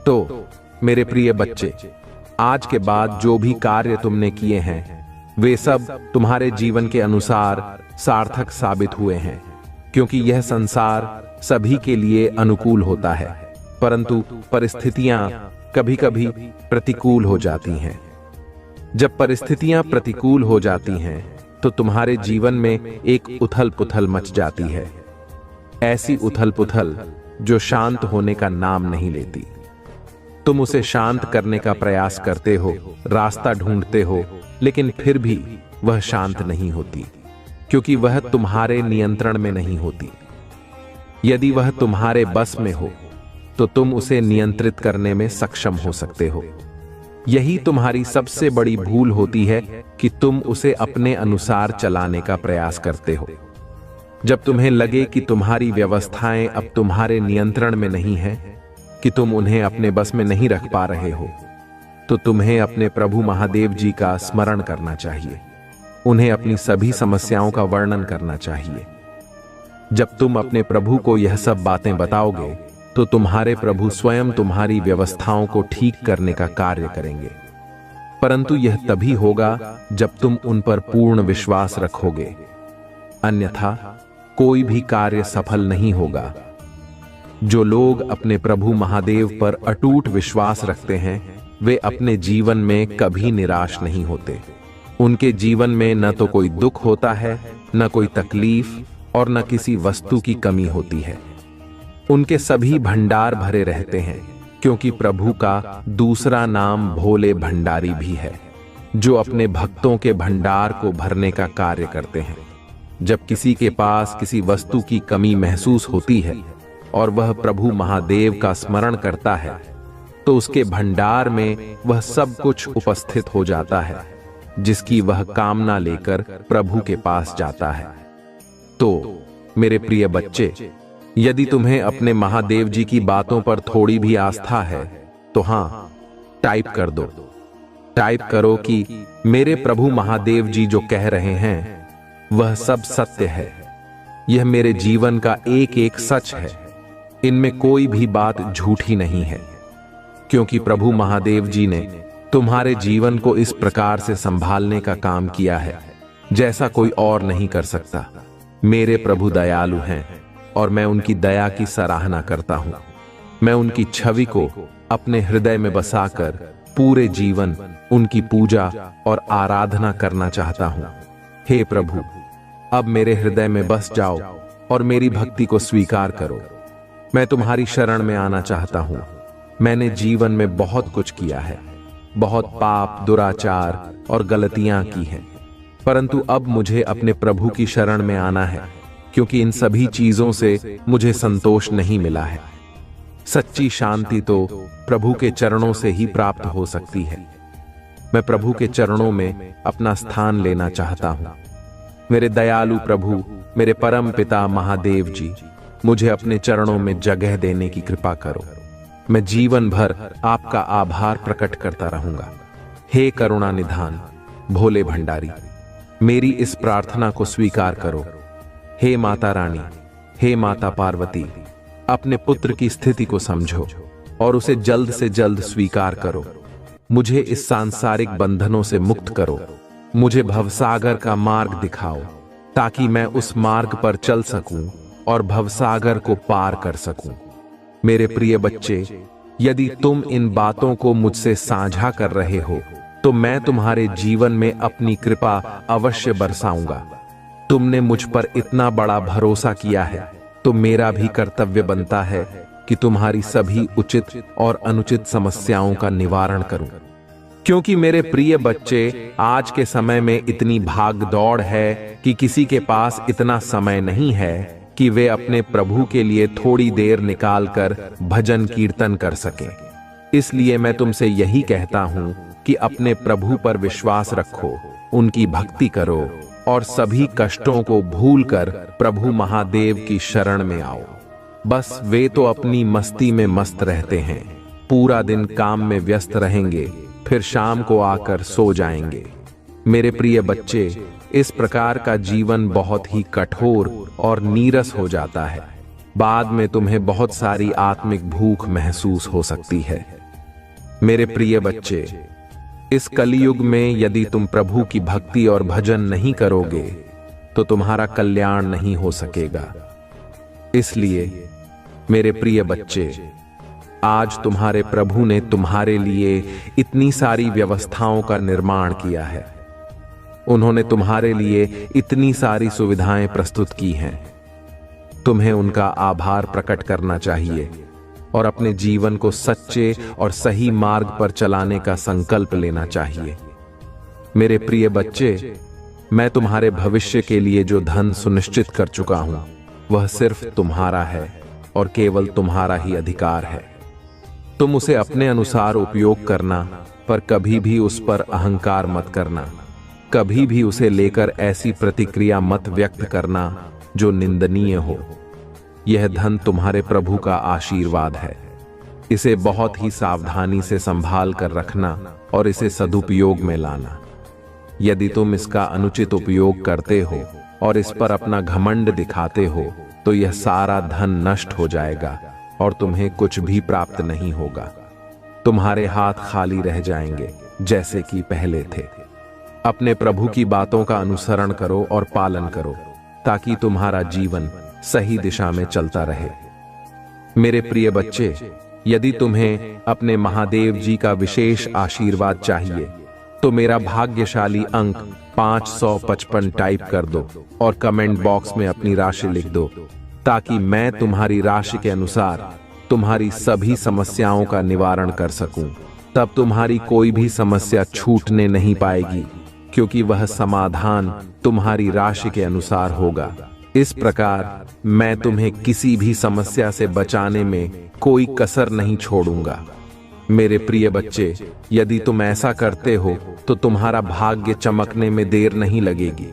तो मेरे प्रिय बच्चे, आज के बाद जो भी कार्य तुमने किए हैं वे सब तुम्हारे जीवन के अनुसार सार्थक साबित हुए हैं, क्योंकि यह संसार सभी के लिए अनुकूल होता है, परंतु परिस्थितियां कभी-कभी प्रतिकूल हो जाती हैं। जब परिस्थितियां प्रतिकूल हो जाती हैं तो तुम्हारे जीवन में एक उथल-पुथल मच जाती है। ऐसी उथल-पुथल जो शांत होने का नाम नहीं लेती। तुम उसे शांत करने का प्रयास करते हो, रास्ता ढूंढते हो, लेकिन फिर भी वह शांत नहीं होती, क्योंकि वह तुम्हारे नियंत्रण में नहीं होती। यदि वह तुम्हारे बस में हो तो तुम उसे नियंत्रित करने में सक्षम हो सकते हो। यही तुम्हारी सबसे बड़ी भूल होती है कि तुम उसे अपने अनुसार चलाने का प्रयास करते हो। जब तुम्हें लगे कि तुम्हारी व्यवस्थाएं अब तुम्हारे नियंत्रण में नहीं है, कि तुम उन्हें अपने बस में नहीं रख पा रहे हो, तो तुम्हें अपने प्रभु महादेव जी का स्मरण करना चाहिए। उन्हें अपनी सभी समस्याओं का वर्णन करना चाहिए। जब तुम अपने प्रभु को यह सब बातें बताओगे तो तुम्हारे प्रभु स्वयं तुम्हारी व्यवस्थाओं को ठीक करने का कार्य करेंगे। परंतु यह तभी होगा जब तुम उन पर पूर्ण विश्वास रखोगे, अन्यथा कोई भी कार्य सफल नहीं होगा। जो लोग अपने प्रभु महादेव पर अटूट विश्वास रखते हैं, वे अपने जीवन में कभी निराश नहीं होते। उनके जीवन में न तो कोई दुख होता है, न कोई तकलीफ, और न किसी वस्तु की कमी होती है। उनके सभी भंडार भरे रहते हैं, क्योंकि प्रभु का दूसरा नाम भोले भंडारी भी है, जो अपने भक्तों के भंडार को भरने का कार्य करते हैं। जब किसी के पास किसी वस्तु की कमी महसूस होती है और वह प्रभु महादेव का स्मरण करता है, तो उसके भंडार में वह सब कुछ उपस्थित हो जाता है, जिसकी वह कामना लेकर प्रभु के पास जाता है। तो मेरे प्रिय बच्चे, यदि तुम्हें अपने महादेव जी की बातों पर थोड़ी भी आस्था है तो हाँ, टाइप कर दो। टाइप करो कि मेरे प्रभु महादेव जी जो कह रहे हैं वह सब सत्य है। यह मेरे जीवन का एक एक सच है। इनमें कोई भी बात झूठी नहीं है, क्योंकि प्रभु महादेव जी ने तुम्हारे जीवन को इस प्रकार से संभालने का काम किया है जैसा कोई और नहीं कर सकता। मेरे प्रभु दयालु हैं और मैं उनकी दया की सराहना करता हूं। मैं उनकी छवि को अपने हृदय में बसाकर पूरे जीवन उनकी पूजा और आराधना करना चाहता हूं। हे प्रभु, अब मेरे हृदय में बस जाओ और मेरी भक्ति को स्वीकार करो। मैं तुम्हारी शरण में आना चाहता हूं। मैंने जीवन में बहुत कुछ किया है, बहुत पाप, दुराचार और गलतियां की हैं, परंतु अब मुझे अपने प्रभु की शरण में आना है, क्योंकि इन सभी चीजों से मुझे संतोष नहीं मिला है। सच्ची शांति तो प्रभु के चरणों से ही प्राप्त हो सकती है। मैं प्रभु के चरणों में अपना स्थान लेना चाहता हूं। मेरे दयालु प्रभु, मेरे परम पिता महादेव जी, मुझे अपने चरणों में जगह देने की कृपा करो। मैं जीवन भर आपका आभार प्रकट करता रहूंगा। हे करुणा निधान भोले भंडारी, मेरी इस प्रार्थना को स्वीकार करो। हे माता रानी, हे माता पार्वती, अपने पुत्र की स्थिति को समझो और उसे जल्द से जल्द स्वीकार करो। मुझे इस सांसारिक बंधनों से मुक्त करो। मुझे भवसागर का मार्ग दिखाओ, ताकि मैं उस मार्ग पर चल सकूं और भवसागर को पार कर सकूं। मेरे प्रिय बच्चे, यदि तुम इन बातों को मुझसे साझा कर रहे हो तो मैं तुम्हारे जीवन में अपनी कृपा अवश्य बरसाऊंगा। तुमने मुझ पर इतना बड़ा भरोसा किया है, तो मेरा भी कर्तव्य बनता है कि तुम्हारी सभी उचित और अनुचित समस्याओं का निवारण करूं। क्योंकि मेरे प्रिय बच्चे, आज के समय में इतनी भाग दौड़ है कि किसी के पास इतना समय नहीं है कि वे अपने प्रभु के लिए थोड़ी देर निकालकर भजन कीर्तन कर सकें। इसलिए मैं तुमसे यही कहता हूं कि अपने प्रभु पर विश्वास रखो, उनकी भक्ति करो और सभी कष्टों को भूलकर प्रभु महादेव की शरण में आओ। बस वे तो अपनी मस्ती में मस्त रहते हैं, पूरा दिन काम में व्यस्त रहेंगे, फिर शाम को आकर सो जाएंगे। मेरे प्रिय बच्चे, इस प्रकार का जीवन बहुत ही कठोर और नीरस हो जाता है। बाद में तुम्हें बहुत सारी आत्मिक भूख महसूस हो सकती है। मेरे प्रिय बच्चे, इस कलियुग में यदि तुम प्रभु की भक्ति और भजन नहीं करोगे तो तुम्हारा कल्याण नहीं हो सकेगा। इसलिए मेरे प्रिय बच्चे, आज तुम्हारे प्रभु ने तुम्हारे लिए इतनी सारी व्यवस्थाओं का निर्माण किया है। उन्होंने तुम्हारे लिए इतनी सारी सुविधाएं प्रस्तुत की हैं। तुम्हें उनका आभार प्रकट करना चाहिए और अपने जीवन को सच्चे और सही मार्ग पर चलाने का संकल्प लेना चाहिए। मेरे प्रिय बच्चे, मैं तुम्हारे भविष्य के लिए जो धन सुनिश्चित कर चुका हूं वह सिर्फ तुम्हारा है और केवल तुम्हारा ही अधिकार है। तुम उसे अपने अनुसार उपयोग करना, पर कभी भी उस पर अहंकार मत करना। कभी भी उसे लेकर ऐसी प्रतिक्रिया मत व्यक्त करना जो निंदनीय हो। यह धन तुम्हारे प्रभु का आशीर्वाद है। इसे बहुत ही सावधानी से संभाल कर रखना और इसे सदुपयोग में लाना। यदि तुम इसका अनुचित उपयोग करते हो और इस पर अपना घमंड दिखाते हो तो यह सारा धन नष्ट हो जाएगा और तुम्हें कुछ भी प्राप्त नहीं होगा। तुम्हारे हाथ खाली रह जाएंगे जैसे कि पहले थे। अपने प्रभु की बातों का अनुसरण करो और पालन करो ताकि तुम्हारा जीवन सही दिशा में चलता रहे। मेरे प्रिय बच्चे, यदि तुम्हें अपने महादेव जी का विशेष आशीर्वाद चाहिए तो मेरा भाग्यशाली अंक 555 टाइप कर दो और कमेंट बॉक्स में अपनी राशि लिख दो ताकि मैं तुम्हारी राशि के अनुसार तुम्हारी सभी समस्याओं का निवारण कर सकूं। तब तुम्हारी कोई भी समस्या छूटने नहीं पाएगी क्योंकि वह समाधान तुम्हारी राशि के अनुसार होगा। इस प्रकार मैं तुम्हें किसी भी समस्या से बचाने में कोई कसर नहीं छोड़ूंगा। मेरे प्रिय बच्चे, यदि तुम ऐसा करते हो तो तुम्हारा भाग्य चमकने में देर नहीं लगेगी।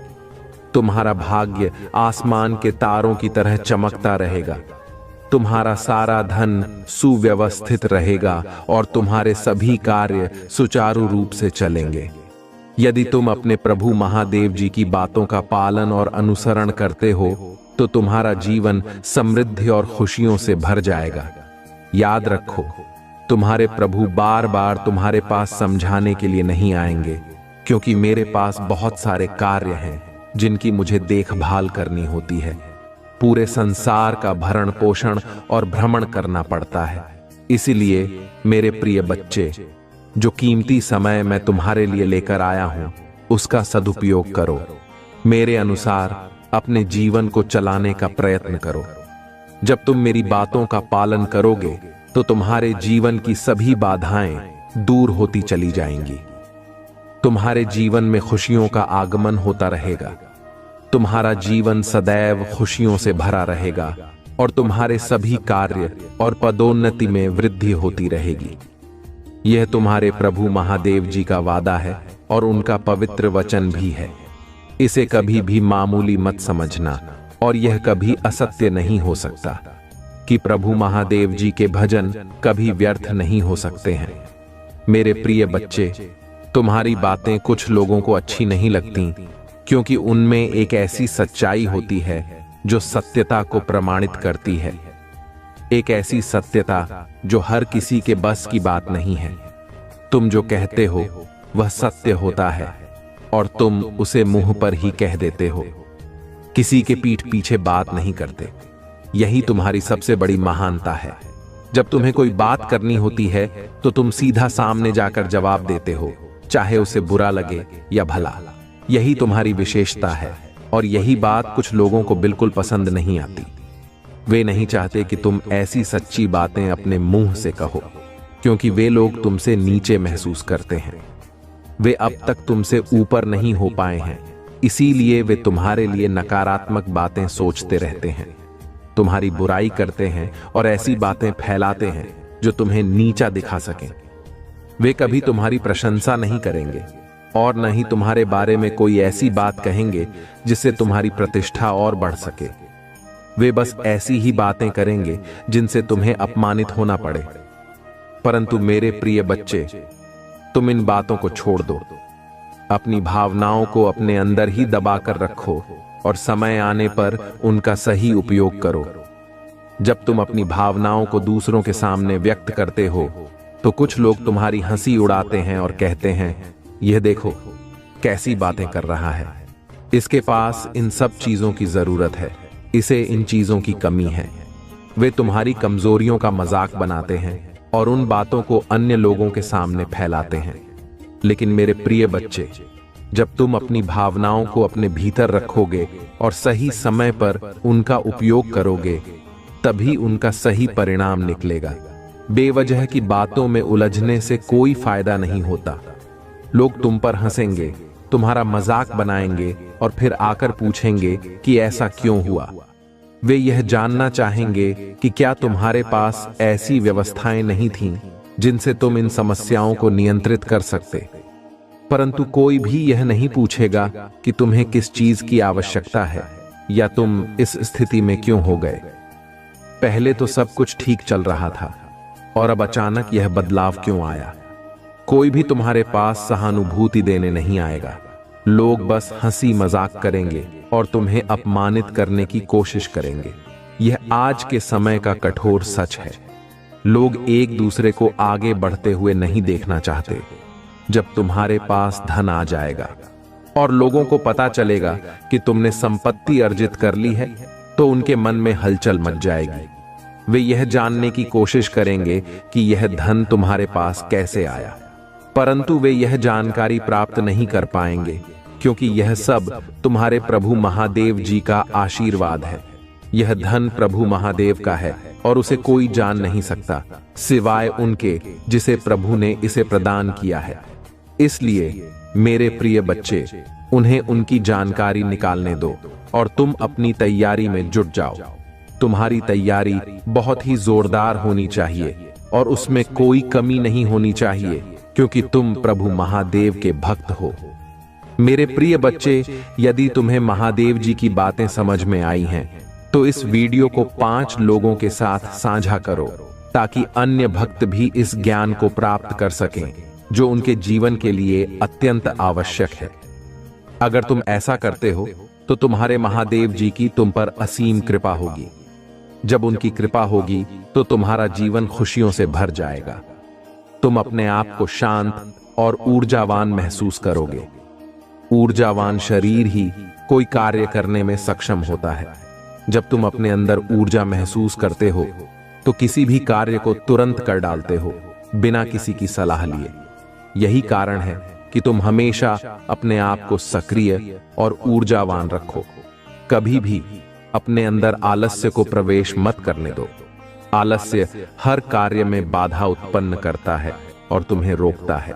तुम्हारा भाग्य आसमान के तारों की तरह चमकता रहेगा। तुम्हारा सारा धन सुव्यवस्थित रहेगा और तुम्हारे सभी कार्य सुचारू रूप से चलेंगे। यदि तुम अपने प्रभु महादेव जी की बातों का पालन और अनुसरण करते हो तो तुम्हारा जीवन समृद्धि और खुशियों से भर जाएगा। याद रखो, तुम्हारे प्रभु बार बार तुम्हारे पास समझाने के लिए नहीं आएंगे क्योंकि मेरे पास बहुत सारे कार्य हैं जिनकी मुझे देखभाल करनी होती है। पूरे संसार का भरण पोषण और भ्रमण करना पड़ता है। इसीलिए मेरे प्रिय बच्चे, जो कीमती समय मैं तुम्हारे लिए लेकर आया हूं उसका सदुपयोग करो। मेरे अनुसार अपने जीवन को चलाने का प्रयत्न करो। जब तुम मेरी बातों का पालन करोगे तो तुम्हारे जीवन की सभी बाधाएं दूर होती चली जाएंगी। तुम्हारे जीवन में खुशियों का आगमन होता रहेगा। तुम्हारा जीवन सदैव खुशियों से भरा रहेगा और तुम्हारे सभी कार्य और पदोन्नति में वृद्धि होती रहेगी। यह तुम्हारे प्रभु महादेव जी का वादा है और उनका पवित्र वचन भी है। इसे कभी भी मामूली मत समझना और यह कभी असत्य नहीं हो सकता कि प्रभु महादेव जी के भजन कभी व्यर्थ नहीं हो सकते हैं। मेरे प्रिय बच्चे, तुम्हारी बातें कुछ लोगों को अच्छी नहीं लगती क्योंकि उनमें एक ऐसी सच्चाई होती है जो सत्यता को प्रमाणित करती है। एक ऐसी सत्यता जो हर किसी के बस की बात नहीं है। तुम जो कहते हो वह सत्य होता है और तुम उसे मुंह पर ही कह देते हो। किसी के पीठ पीछे बात नहीं करते। यही तुम्हारी सबसे बड़ी महानता है। जब तुम्हें कोई बात करनी होती है तो तुम सीधा सामने जाकर जवाब देते हो, चाहे उसे बुरा लगे या भला। यही तुम्हारी विशेषता है और यही बात कुछ लोगों को बिल्कुल पसंद नहीं आती। वे नहीं चाहते कि तुम ऐसी सच्ची बातें अपने मुंह से कहो क्योंकि वे लोग तुमसे नीचे महसूस करते हैं। वे अब तक तुमसे ऊपर नहीं हो पाए हैं, इसीलिए वे तुम्हारे लिए नकारात्मक बातें सोचते रहते हैं, तुम्हारी बुराई करते हैं और ऐसी बातें फैलाते हैं जो तुम्हें नीचा दिखा सकें। वे कभी तुम्हारी प्रशंसा नहीं करेंगे और न ही तुम्हारे बारे में कोई ऐसी बात कहेंगे जिससे तुम्हारी प्रतिष्ठा और बढ़ सके। वे बस ऐसी ही बातें करेंगे जिनसे तुम्हें अपमानित होना पड़े। परंतु मेरे प्रिय बच्चे, तुम इन बातों को छोड़ दो। अपनी भावनाओं को अपने अंदर ही दबा कर रखो और समय आने पर उनका सही उपयोग करो। जब तुम अपनी भावनाओं को दूसरों के सामने व्यक्त करते हो तो कुछ लोग तुम्हारी हंसी उड़ाते हैं और कहते हैं, यह देखो कैसी बातें कर रहा है, इसके पास इन सब चीजों की जरूरत है, इसे इन चीजों की कमी है। वे तुम्हारी कमजोरियों का मजाक बनाते हैं और उन बातों को अन्य लोगों के सामने फैलाते हैं। लेकिन मेरे प्रिय बच्चे, जब तुम अपनी भावनाओं को अपने भीतर रखोगे और सही समय पर उनका उपयोग करोगे, तभी उनका सही परिणाम निकलेगा। बेवजह की बातों में उलझने से कोई फायदा नहीं होता। लोग तुम पर हंसेंगे तुम्हारा मजाक बनाएंगे और फिर आकर पूछेंगे कि ऐसा क्यों हुआ। वे यह जानना चाहेंगे कि क्या तुम्हारे पास ऐसी व्यवस्थाएं नहीं थीं जिनसे तुम इन समस्याओं को नियंत्रित कर सकते। परंतु कोई भी यह नहीं पूछेगा कि तुम्हें किस चीज की आवश्यकता है या तुम इस स्थिति में क्यों हो गए। पहले तो सब कुछ ठीक चल रहा था और अब अचानक यह बदलाव क्यों आया। कोई भी तुम्हारे पास सहानुभूति देने नहीं आएगा। लोग बस हंसी मजाक करेंगे और तुम्हें अपमानित करने की कोशिश करेंगे। यह आज के समय का कठोर सच है। लोग एक दूसरे को आगे बढ़ते हुए नहीं देखना चाहते। जब तुम्हारे पास धन आ जाएगा और लोगों को पता चलेगा कि तुमने संपत्ति अर्जित कर ली है, तो उनके मन में हलचल मच जाएगी। वे यह जानने की कोशिश करेंगे कि यह धन तुम्हारे पास कैसे आया, परंतु वे यह जानकारी प्राप्त नहीं कर पाएंगे, क्योंकि यह सब तुम्हारे प्रभु महादेव जी का आशीर्वाद है। यह धन प्रभु महादेव का है और उसे कोई जान नहीं सकता सिवाय उनके जिसे प्रभु ने इसे प्रदान किया है। इसलिए मेरे प्रिय बच्चे, उन्हें उनकी जानकारी निकालने दो और तुम अपनी तैयारी में जुट जाओ। तुम्हारी तैयारी बहुत ही जोरदार होनी चाहिए और उसमें कोई कमी नहीं होनी चाहिए, क्योंकि तुम प्रभु महादेव के भक्त हो। मेरे प्रिय बच्चे, यदि तुम्हें महादेव जी की बातें समझ में आई हैं, तो इस वीडियो को 5 लोगों के साथ साझा करो, ताकि अन्य भक्त भी इस ज्ञान को प्राप्त कर सकें जो उनके जीवन के लिए अत्यंत आवश्यक है। अगर तुम ऐसा करते हो तो तुम्हारे महादेव जी की तुम पर असीम कृपा होगी। जब उनकी कृपा होगी तो तुम्हारा जीवन खुशियों से भर जाएगा। तुम अपने आप को शांत और ऊर्जावान महसूस करोगे। ऊर्जावान शरीर ही कोई कार्य करने में सक्षम होता है। जब तुम अपने अंदर ऊर्जा महसूस करते हो तो किसी भी कार्य को तुरंत कर डालते हो, बिना किसी की सलाह लिए। यही कारण है कि तुम हमेशा अपने आप को सक्रिय और ऊर्जावान रखो। कभी भी अपने अंदर आलस्य को प्रवेश मत करने दो। आलस्य हर कार्य में बाधा उत्पन्न करता है और तुम्हें रोकता है।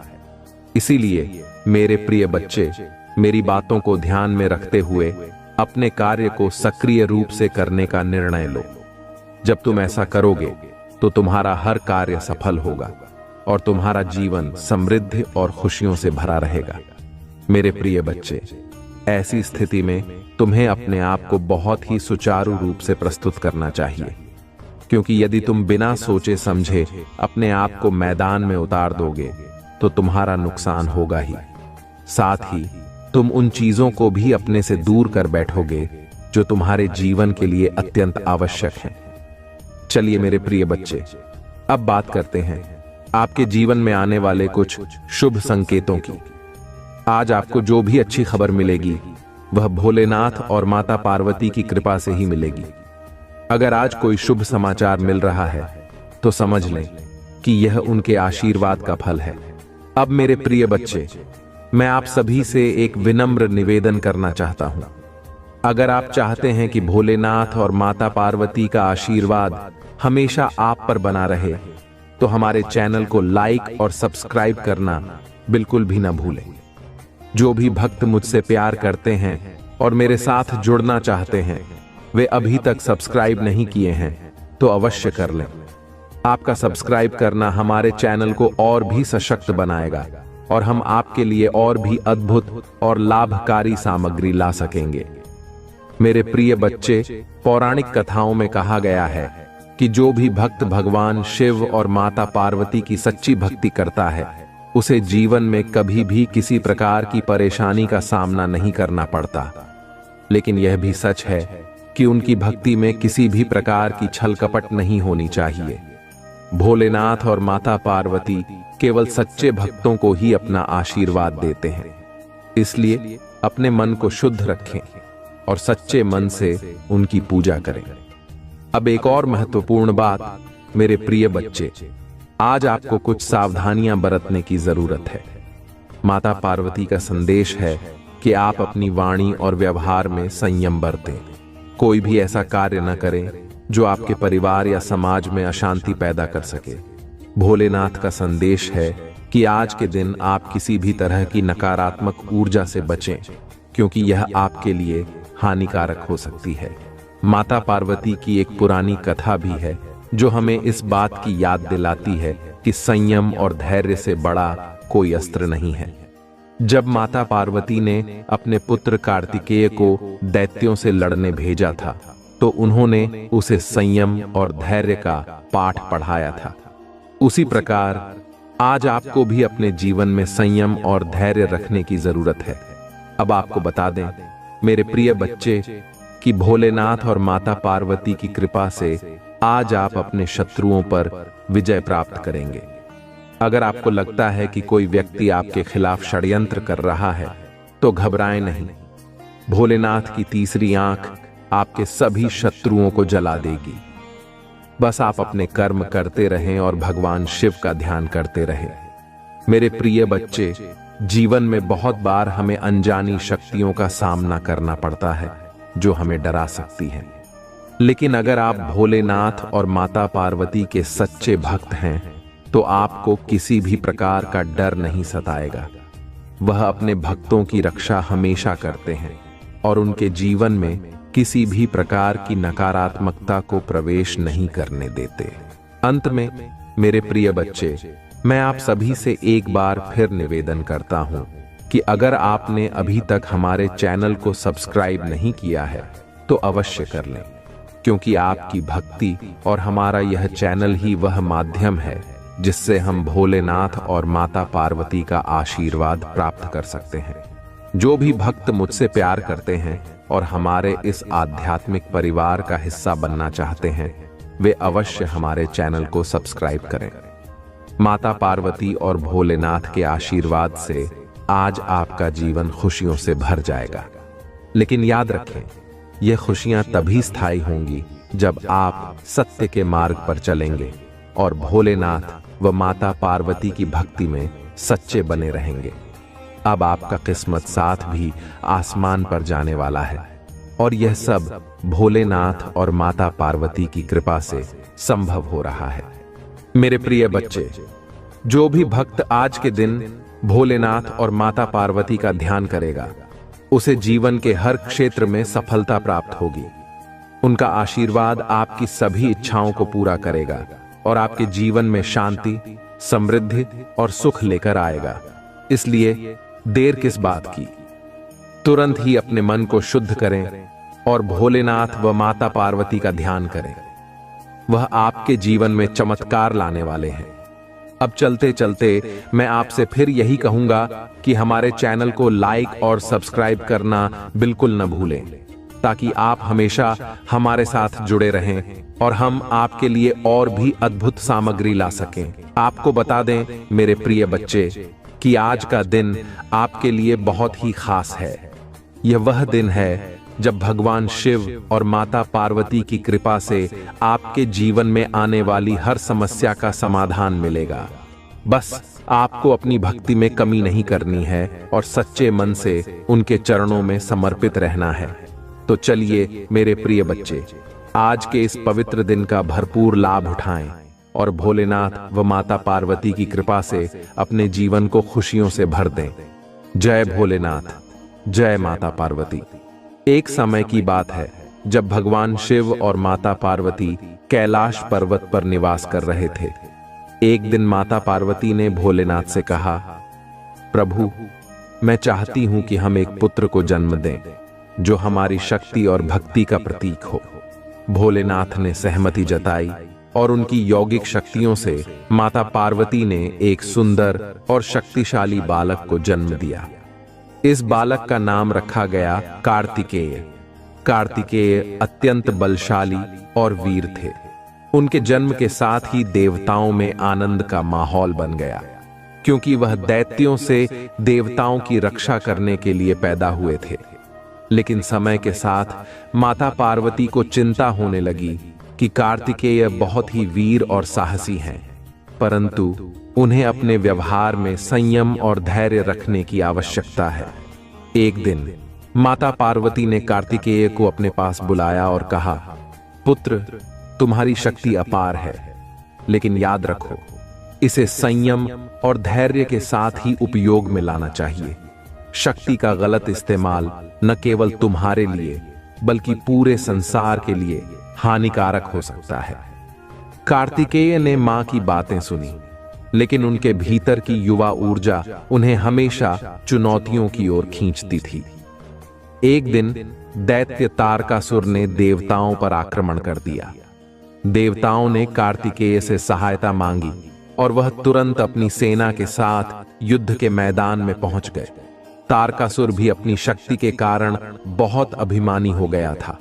इसीलिए मेरे प्रिय बच्चे, मेरी बातों को ध्यान में रखते हुए अपने कार्य को सक्रिय रूप से करने का निर्णय लो। जब तुम ऐसा करोगे तो तुम्हारा हर कार्य सफल होगा और तुम्हारा जीवन समृद्धि और खुशियों से भरा रहेगा। मेरे प्रिय बच्चे, ऐसी स्थिति में तुम्हें अपने आप को बहुत ही सुचारू रूप से प्रस्तुत करना चाहिए, क्योंकि यदि तुम बिना सोचे समझे अपने आप को मैदान में उतार दोगे तो तुम्हारा नुकसान होगा ही। साथ ही तुम उन चीजों को भी अपने से दूर कर बैठोगे जो तुम्हारे जीवन के लिए अत्यंत आवश्यक हैं। चलिए मेरे प्रिय बच्चे, अब बात करते हैं आपके जीवन में आने वाले कुछ शुभ संकेतों की। आज आपको जो भी अच्छी खबर मिलेगी वह भोलेनाथ और माता पार्वती की कृपा से ही मिलेगी। अगर आज कोई शुभ समाचार मिल रहा है तो समझ लें कि यह उनके आशीर्वाद का फल है। अब मेरे प्रिय बच्चे, मैं आप सभी से एक विनम्र निवेदन करना चाहता हूं। अगर आप चाहते हैं कि भोलेनाथ और माता पार्वती का आशीर्वाद हमेशा आप पर बना रहे, तो हमारे चैनल को लाइक और सब्सक्राइब करना बिल्कुल भी ना भूलें। जो भी भक्त मुझसे प्यार करते हैं और मेरे साथ जुड़ना चाहते हैं, वे अभी तक सब्सक्राइब नहीं किए हैं तो अवश्य कर लें। आपका सब्सक्राइब करना हमारे चैनल को और भी सशक्त बनाएगा और हम आपके लिए और भी अद्भुत और लाभकारी सामग्री ला सकेंगे। मेरे प्रिय बच्चे, पौराणिक कथाओं में कहा गया है कि जो भी भक्त भगवान शिव और माता पार्वती की सच्ची भक्ति करता है, उसे जीवन में कभी भी किसी प्रकार की परेशानी का सामना नहीं करना पड़ता। लेकिन यह भी सच है कि उनकी भक्ति में किसी भी प्रकार की छल कपट नहीं होनी चाहिए। भोलेनाथ और माता पार्वती केवल सच्चे भक्तों को ही अपना आशीर्वाद देते हैं। इसलिए अपने मन को शुद्ध रखें और सच्चे मन से उनकी पूजा करें। अब एक और महत्वपूर्ण बात, मेरे प्रिय बच्चे, आज आपको कुछ सावधानियां बरतने की जरूरत है। माता पार्वती का संदेश है कि आप अपनी वाणी और व्यवहार में संयम बरतें। कोई भी ऐसा कार्य न करें जो आपके परिवार या समाज में अशांति पैदा कर सके। भोलेनाथ का संदेश है कि आज के दिन आप किसी भी तरह की नकारात्मक ऊर्जा से बचें, क्योंकि यह आपके लिए हानिकारक हो सकती है। माता पार्वती की एक पुरानी कथा भी है जो हमें इस बात की याद दिलाती है कि संयम और धैर्य से बड़ा कोई अस्त्र नहीं है। जब माता पार्वती ने अपने पुत्र कार्तिकेय को दैत्यों से लड़ने भेजा था, तो उन्होंने उसे संयम और धैर्य का पाठ पढ़ाया था। उसी प्रकार आज आपको भी अपने जीवन में संयम और धैर्य रखने की जरूरत है। अब आपको बता दें मेरे प्रिय बच्चे कि भोलेनाथ और माता पार्वती की कृपा से आज आप अपने शत्रुओं पर विजय प्राप्त करेंगे। अगर आपको लगता है कि कोई व्यक्ति आपके खिलाफ षड्यंत्र कर रहा है, तो घबराएं नहीं। भोलेनाथ की तीसरी आंख आपके सभी शत्रुओं को जला देगी। बस आप अपने कर्म करते रहें और भगवान शिव का ध्यान करते रहें। मेरे प्रिय बच्चे, जीवन में बहुत बार हमें अनजानी शक्तियों का सामना करना पड़ता है जो हमें डरा सकती हैं। लेकिन अगर आप भोलेनाथ और माता पार्वती के सच्चे भक्त हैं, तो आपको किसी भी प्रकार का डर नहीं सताएगा। वह अपने भक्तों की रक्षा हमेशा करते हैं और उनके जीवन में किसी भी प्रकार की नकारात्मकता को प्रवेश नहीं करने देते। अंत में मेरे प्रिय बच्चे, मैं आप सभी से एक बार फिर निवेदन करता हूं कि अगर आपने अभी तक हमारे चैनल को सब्सक्राइब नहीं किया है, तो अवश्य कर लें, क्योंकि आपकी भक्ति और हमारा यह चैनल ही वह माध्यम है जिससे हम भोलेनाथ और माता पार्वती का आशीर्वाद प्राप्त कर सकते हैं। जो भी भक्त मुझसे प्यार करते हैं और हमारे इस आध्यात्मिक परिवार का हिस्सा बनना चाहते हैं, वे अवश्य हमारे चैनल को सब्सक्राइब करें। माता पार्वती और भोलेनाथ के आशीर्वाद से आज आपका जीवन खुशियों से भर जाएगा। लेकिन याद रखें, ये खुशियां तभी स्थायी होंगी जब आप सत्य के मार्ग पर चलेंगे और भोलेनाथ व माता पार्वती की भक्ति में सच्चे बने रहेंगे। अब आपका किस्मत साथ भी आसमान पर जाने वाला है और यह सब भोलेनाथ और माता पार्वती की कृपा से संभव हो रहा है। मेरे प्रिय बच्चे, जो भी भक्त आज के दिन भोलेनाथ और माता पार्वती का ध्यान करेगा, उसे जीवन के हर क्षेत्र में सफलता प्राप्त होगी। उनका आशीर्वाद आपकी सभी इच्छाओं को पूरा करेगा और आपके जीवन में शांति, समृद्धि और सुख लेकर आएगा। इसलिए देर किस बात की, तुरंत ही अपने मन को शुद्ध करें और भोलेनाथ व माता पार्वती का ध्यान करें। वह आपके जीवन में चमत्कार लाने वाले हैं। अब चलते चलते मैं आपसे फिर यही कहूंगा कि हमारे चैनल को लाइक और सब्सक्राइब करना बिल्कुल न भूलें, ताकि आप हमेशा हमारे साथ जुड़े रहें और हम आपके लिए और भी अद्भुत सामग्री ला सकें। आपको बता दें मेरे प्रिय बच्चे कि आज का दिन आपके लिए बहुत ही खास है। यह वह दिन है जब भगवान शिव और माता पार्वती की कृपा से आपके जीवन में आने वाली हर समस्या का समाधान मिलेगा। बस आपको अपनी भक्ति में कमी नहीं करनी है और सच्चे मन से उनके चरणों में समर्पित रहना है। तो चलिए मेरे प्रिय बच्चे, आज के इस पवित्र दिन का भरपूर लाभ उठाएं और भोलेनाथ व माता पार्वती की कृपा से अपने जीवन को खुशियों से भर दें। जय भोलेनाथ, जय माता पार्वती। एक समय की बात है जब भगवान शिव और माता पार्वती कैलाश पर्वत पर निवास कर रहे थे। एक दिन माता पार्वती ने भोलेनाथ से कहा, प्रभु, मैं चाहती हूं कि हम एक पुत्र को जन्म दें जो हमारी शक्ति और भक्ति का प्रतीक हो। भोलेनाथ ने सहमति जताई और उनकी यौगिक शक्तियों से माता पार्वती ने एक सुंदर और शक्तिशाली बालक को जन्म दिया। इस बालक का नाम रखा गया कार्तिकेय। कार्तिकेय अत्यंत बलशाली और वीर थे। उनके जन्म के साथ ही देवताओं में आनंद का माहौल बन गया, क्योंकि वह दैत्यों से देवताओं की रक्षा करने के लिए पैदा हुए थे। लेकिन समय के साथ माता पार्वती को चिंता होने लगी कि कार्तिकेय बहुत ही वीर और साहसी हैं, परंतु उन्हें अपने व्यवहार में संयम और धैर्य रखने की आवश्यकता है। एक दिन माता पार्वती ने कार्तिकेय को अपने पास बुलाया और कहा, पुत्र, तुम्हारी शक्ति अपार है, लेकिन याद रखो, इसे संयम और धैर्य के साथ ही उपयोग में लाना चाहिए। शक्ति का गलत इस्तेमाल न केवल तुम्हारे लिए बल्कि पूरे संसार के लिए हानिकारक हो सकता है। कार्तिकेय ने मां की बातें सुनी, लेकिन उनके भीतर की युवा ऊर्जा उन्हें हमेशा चुनौतियों की ओर खींचती थी। एक दिन दैत्य तारकासुर ने देवताओं पर आक्रमण कर दिया। देवताओं ने कार्तिकेय से सहायता मांगी और वह तुरंत अपनी सेना के साथ युद्ध के मैदान में पहुंच गए। तारकासुर भी अपनी शक्ति के कारण बहुत अभिमानी हो गया था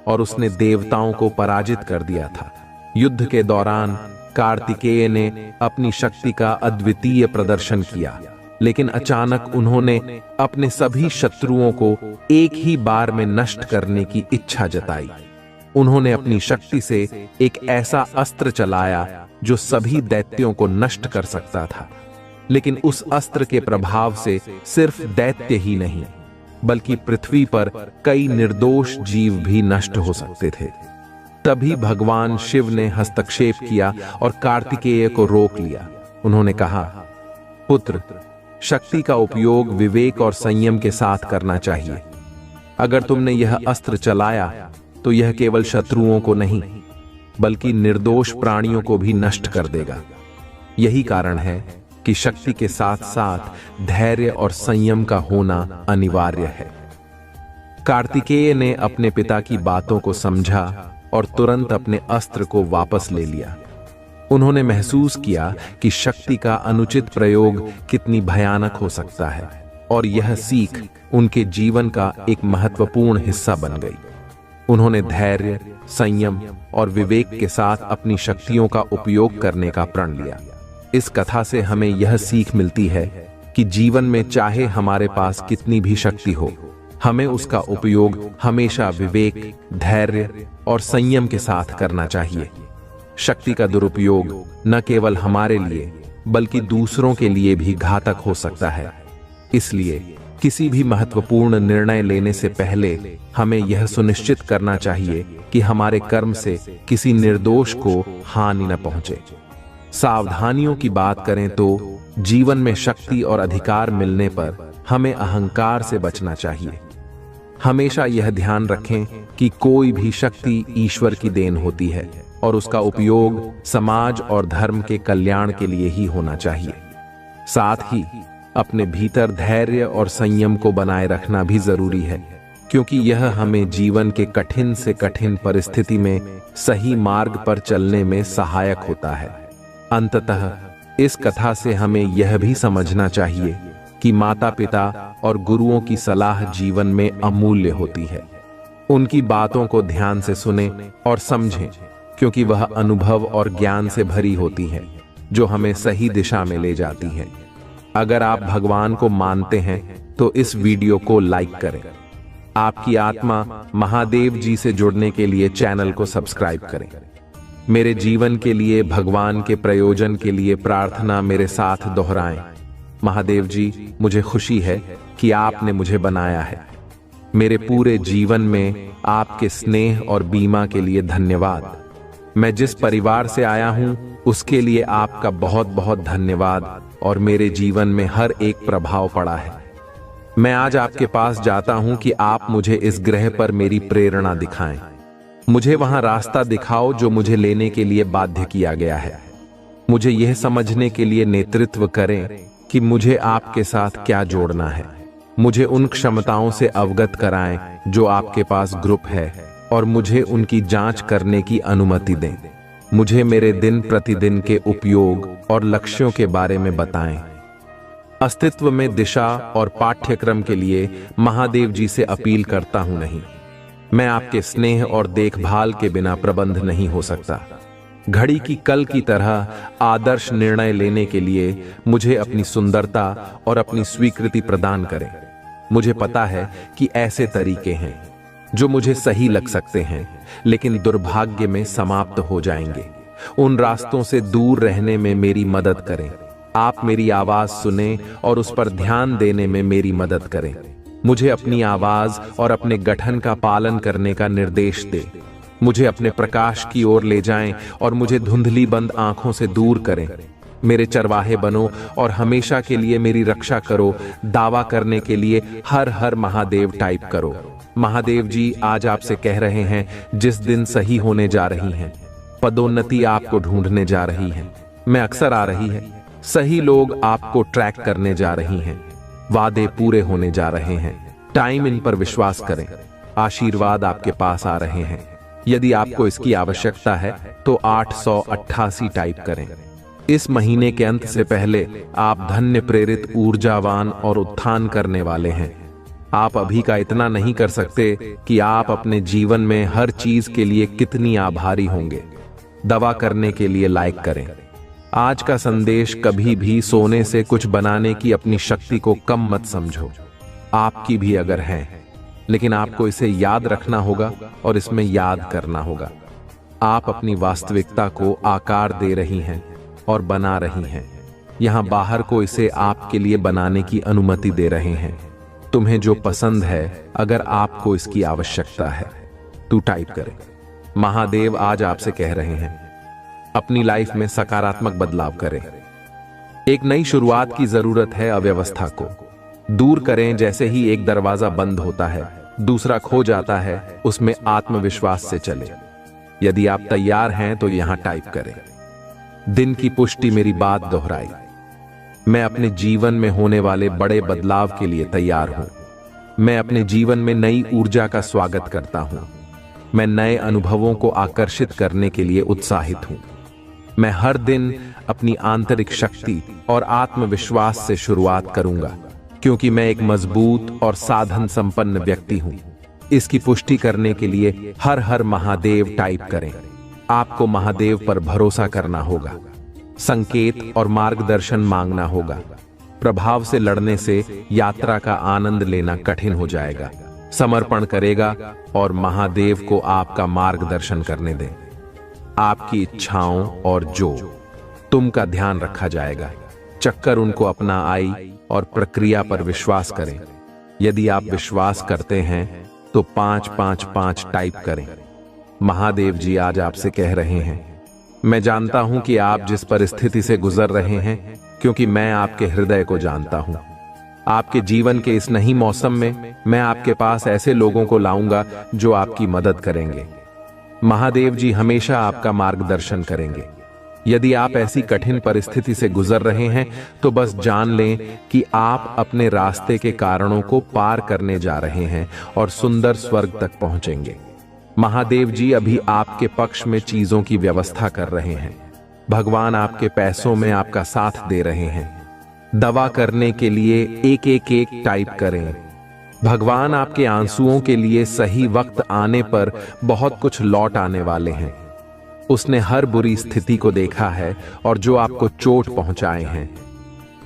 और उसने देवताओं को पराजित कर दिया था। युद्ध के दौरान कार्तिकेय ने अपनी शक्ति का अद्वितीय प्रदर्शन किया, लेकिन अचानक उन्होंने अपने सभी शत्रुओं को एक ही बार में नष्ट करने की इच्छा जताई। उन्होंने अपनी शक्ति से एक ऐसा अस्त्र चलाया जो सभी दैत्यों को नष्ट कर सकता था, लेकिन उस अस्त्र के प्रभाव से सिर्फ दैत्य ही नहीं बल्कि पृथ्वी पर कई निर्दोष जीव भी नष्ट हो सकते थे। तभी भगवान शिव ने हस्तक्षेप किया और कार्तिकेय को रोक लिया। उन्होंने कहा, पुत्र, शक्ति का उपयोग विवेक और संयम के साथ करना चाहिए। अगर तुमने यह अस्त्र चलाया तो यह केवल शत्रुओं को नहीं बल्कि निर्दोष प्राणियों को भी नष्ट कर देगा। यही कारण है कि शक्ति के साथ साथ धैर्य और संयम का होना अनिवार्य है। कार्तिकेय ने अपने पिता की बातों को समझा और तुरंत अपने अस्त्र को वापस ले लिया। उन्होंने महसूस किया कि शक्ति का अनुचित प्रयोग कितनी भयानक हो सकता है और यह सीख उनके जीवन का एक महत्वपूर्ण हिस्सा बन गई। उन्होंने धैर्य, संयम और विवेक के साथ अपनी शक्तियों का उपयोग करने का प्रण लिया। इस कथा से हमें यह सीख मिलती है कि जीवन में चाहे हमारे पास कितनी भी शक्ति हो, हमें उसका उपयोग हमेशा विवेक, धैर्य और संयम के साथ करना चाहिए। शक्ति का दुरुपयोग न केवल हमारे लिए बल्कि दूसरों के लिए भी घातक हो सकता है। इसलिए किसी भी महत्वपूर्ण निर्णय लेने से पहले हमें यह सुनिश्चित करना चाहिए कि हमारे कर्म से किसी निर्दोष को हानि न पहुंचे। सावधानियों की बात करें तो जीवन में शक्ति और अधिकार मिलने पर हमें अहंकार से बचना चाहिए। हमेशा यह ध्यान रखें कि कोई भी शक्ति ईश्वर की देन होती है और उसका उपयोग समाज और धर्म के कल्याण के लिए ही होना चाहिए। साथ ही अपने भीतर धैर्य और संयम को बनाए रखना भी जरूरी है, क्योंकि यह हमें जीवन के कठिन से कठिन परिस्थिति में सही मार्ग पर चलने में सहायक होता है। अंततः इस कथा से हमें यह भी समझना चाहिए कि माता पिता और गुरुओं की सलाह जीवन में अमूल्य होती है। उनकी बातों को ध्यान से सुनें और समझें, क्योंकि वह अनुभव और ज्ञान से भरी होती हैं, जो हमें सही दिशा में ले जाती हैं। अगर आप भगवान को मानते हैं तो इस वीडियो को लाइक करें। आपकी आत्मा महादेव जी से जुड़ने के लिए चैनल को सब्सक्राइब करें। मेरे जीवन के लिए, भगवान के प्रयोजन के लिए प्रार्थना मेरे साथ दोहराएं। महादेव जी, मुझे खुशी है कि आपने मुझे बनाया है। मेरे पूरे जीवन में आपके स्नेह और बीमा के लिए धन्यवाद। मैं जिस परिवार से आया हूं उसके लिए आपका बहुत बहुत धन्यवाद और मेरे जीवन में हर एक प्रभाव पड़ा है। मैं आज आपके पास जाता हूं कि आप मुझे इस ग्रह पर मेरी प्रेरणा दिखाएं। मुझे वहां रास्ता दिखाओ जो मुझे लेने के लिए बाध्य किया गया है। मुझे यह समझने के लिए नेतृत्व करें कि मुझे आपके साथ क्या जोड़ना है। मुझे उन क्षमताओं से अवगत कराएं जो आपके पास ग्रुप है और मुझे उनकी जांच करने की अनुमति दें। मुझे मेरे दिन प्रतिदिन के उपयोग और लक्ष्यों के बारे में बताएं। अस्तित्व में दिशा और पाठ्यक्रम के लिए महादेव जी से अपील करता हूं, नहीं, मैं आपके स्नेह और देखभाल के बिना प्रबंध नहीं हो सकता। घड़ी की कल की तरह आदर्श निर्णय लेने के लिए मुझे अपनी सुंदरता और अपनी स्वीकृति प्रदान करें। मुझे पता है कि ऐसे तरीके हैं जो मुझे सही लग सकते हैं, लेकिन दुर्भाग्य में समाप्त हो जाएंगे। उन रास्तों से दूर रहने में मेरी मदद करें। आप मेरी आवाज सुनें और उस पर ध्यान देने में मेरी मदद करें। मुझे अपनी आवाज और अपने गठन का पालन करने का निर्देश दें। मुझे अपने प्रकाश की ओर ले जाएं और मुझे धुंधली बंद आंखों से दूर करें। मेरे चरवाहे बनो और हमेशा के लिए मेरी रक्षा करो। दावा करने के लिए हर हर महादेव टाइप करो। महादेव जी आज आपसे कह रहे हैं, जिस दिन सही होने जा रही हैं, पदोन्नति आपको ढूंढने जा रही है, मैं अक्सर आ रही है, सही लोग आपको ट्रैक करने जा रही हैं, वादे पूरे होने जा रहे हैं, टाइम इन पर विश्वास करें, आशीर्वाद आपके पास आ रहे हैं। यदि आपको इसकी आवश्यकता है तो 888 टाइप करें। इस महीने के अंत से पहले आप धन्य, प्रेरित, ऊर्जावान और उत्थान करने वाले हैं। आप अभी का इतना नहीं कर सकते कि आप अपने जीवन में हर चीज के लिए कितनी आभारी होंगे। दवा करने के लिए लाइक करें। आज का संदेश, कभी भी सोने से कुछ बनाने की अपनी शक्ति को कम मत समझो। आपकी भी अगर है, लेकिन आपको इसे याद रखना होगा और इसमें याद करना होगा। आप अपनी वास्तविकता को आकार दे रही हैं और बना रही हैं। यहां बाहर को इसे आपके लिए बनाने की अनुमति दे रहे हैं। तुम्हें जो पसंद है, अगर आपको इसकी आवश्यकता है तो टाइप करें। महादेव आज आपसे कह रहे हैं, अपनी लाइफ में सकारात्मक बदलाव करें। एक नई शुरुआत की जरूरत है। अव्यवस्था को दूर करें। जैसे ही एक दरवाजा बंद होता है, दूसरा खो जाता है। उसमें आत्मविश्वास से चले। यदि आप तैयार हैं तो यहां टाइप करें, दिन की पुष्टि मेरी बात दोहराई। मैं अपने जीवन में होने वाले बड़े बदलाव के लिए तैयार हूं। मैं अपने जीवन में नई ऊर्जा का स्वागत करता हूं। मैं नए अनुभवों को आकर्षित करने के लिए उत्साहित हूं। मैं हर दिन अपनी आंतरिक शक्ति और आत्मविश्वास से शुरुआत करूंगा, क्योंकि मैं एक मजबूत और साधन संपन्न व्यक्ति हूं। इसकी पुष्टि करने के लिए हर हर महादेव टाइप करें। आपको महादेव पर भरोसा करना होगा, संकेत और मार्गदर्शन मांगना होगा। प्रभाव से लड़ने से यात्रा का आनंद लेना कठिन हो जाएगा। समर्पण करेगा और महादेव को आपका मार्गदर्शन करने दें। आपकी इच्छाओं और जो तुम का ध्यान रखा जाएगा। चक्कर उनको अपना आई और प्रक्रिया पर विश्वास करें। यदि आप विश्वास करते हैं तो 555 टाइप करें। महादेव जी आज आपसे कह रहे हैं, मैं जानता हूं कि आप जिस परिस्थिति से गुजर रहे हैं, क्योंकि मैं आपके हृदय को जानता हूं। आपके जीवन के इस नई मौसम में मैं आपके पास ऐसे लोगों को लाऊंगा जो आपकी मदद करेंगे। महादेव जी हमेशा आपका मार्गदर्शन करेंगे। यदि आप ऐसी कठिन परिस्थिति से गुजर रहे हैं तो बस जान लें कि आप अपने रास्ते के कारणों को पार करने जा रहे हैं और सुंदर स्वर्ग तक पहुंचेंगे। महादेव जी अभी आपके पक्ष में चीजों की व्यवस्था कर रहे हैं। भगवान आपके पैसों में आपका साथ दे रहे हैं। दवा करने के लिए 111 टाइप करें। भगवान आपके आंसुओं के लिए सही वक्त आने पर बहुत कुछ लौट आने वाले हैं। उसने हर बुरी स्थिति को देखा है और जो आपको चोट पहुंचाए हैं।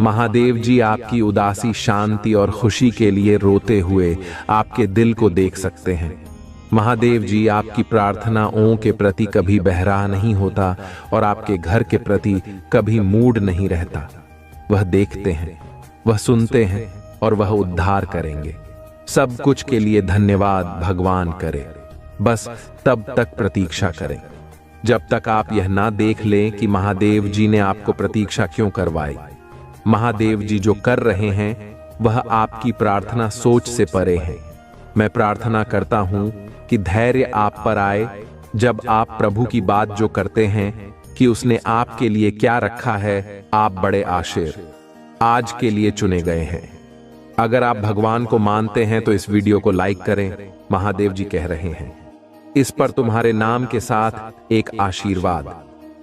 महादेव जी आपकी उदासी, शांति और खुशी के लिए रोते हुए आपके दिल को देख सकते हैं। महादेव जी आपकी प्रार्थनाओं के प्रति कभी बहरा नहीं होता और आपके घर के प्रति कभी मूड नहीं रहता। वह देखते हैं, वह सुनते हैं और वह उद्धार करेंगे। सब कुछ के लिए धन्यवाद भगवान करे। बस तब तक प्रतीक्षा करें जब तक आप यह ना देख लें कि महादेव जी ने आपको प्रतीक्षा क्यों करवाई। महादेव जी जो कर रहे हैं वह आपकी प्रार्थना सोच से परे है। मैं प्रार्थना करता हूं कि धैर्य आप पर आए जब आप प्रभु की बात जो करते हैं कि उसने आपके लिए क्या रखा है। आप बड़े आशीर्वाद आज के लिए चुने गए हैं। अगर आप भगवान को मानते हैं तो इस वीडियो को लाइक करें। महादेव जी कह रहे हैं, इस पर तुम्हारे नाम के साथ एक आशीर्वाद।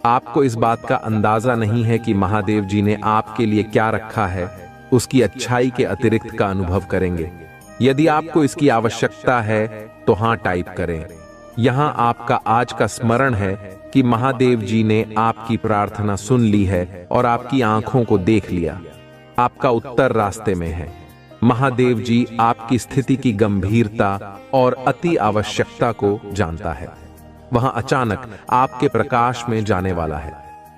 आपको इस बात का अंदाजा नहीं है कि महादेव जी ने आपके लिए क्या रखा है। उसकी अच्छाई के अतिरिक्त का अनुभव करेंगे। यदि आपको इसकी आवश्यकता है तो हां टाइप करें। यहां आपका आज का स्मरण है कि महादेव जी ने आपकी प्रार्थना सुन ली है और आपकी आंखों को देख लिया। आपका उत्तर रास्ते में है। महादेव जी आपकी स्थिति की गंभीरता और अति आवश्यकता को जानता है। वहां अचानक आपके प्रकाश में जाने वाला है।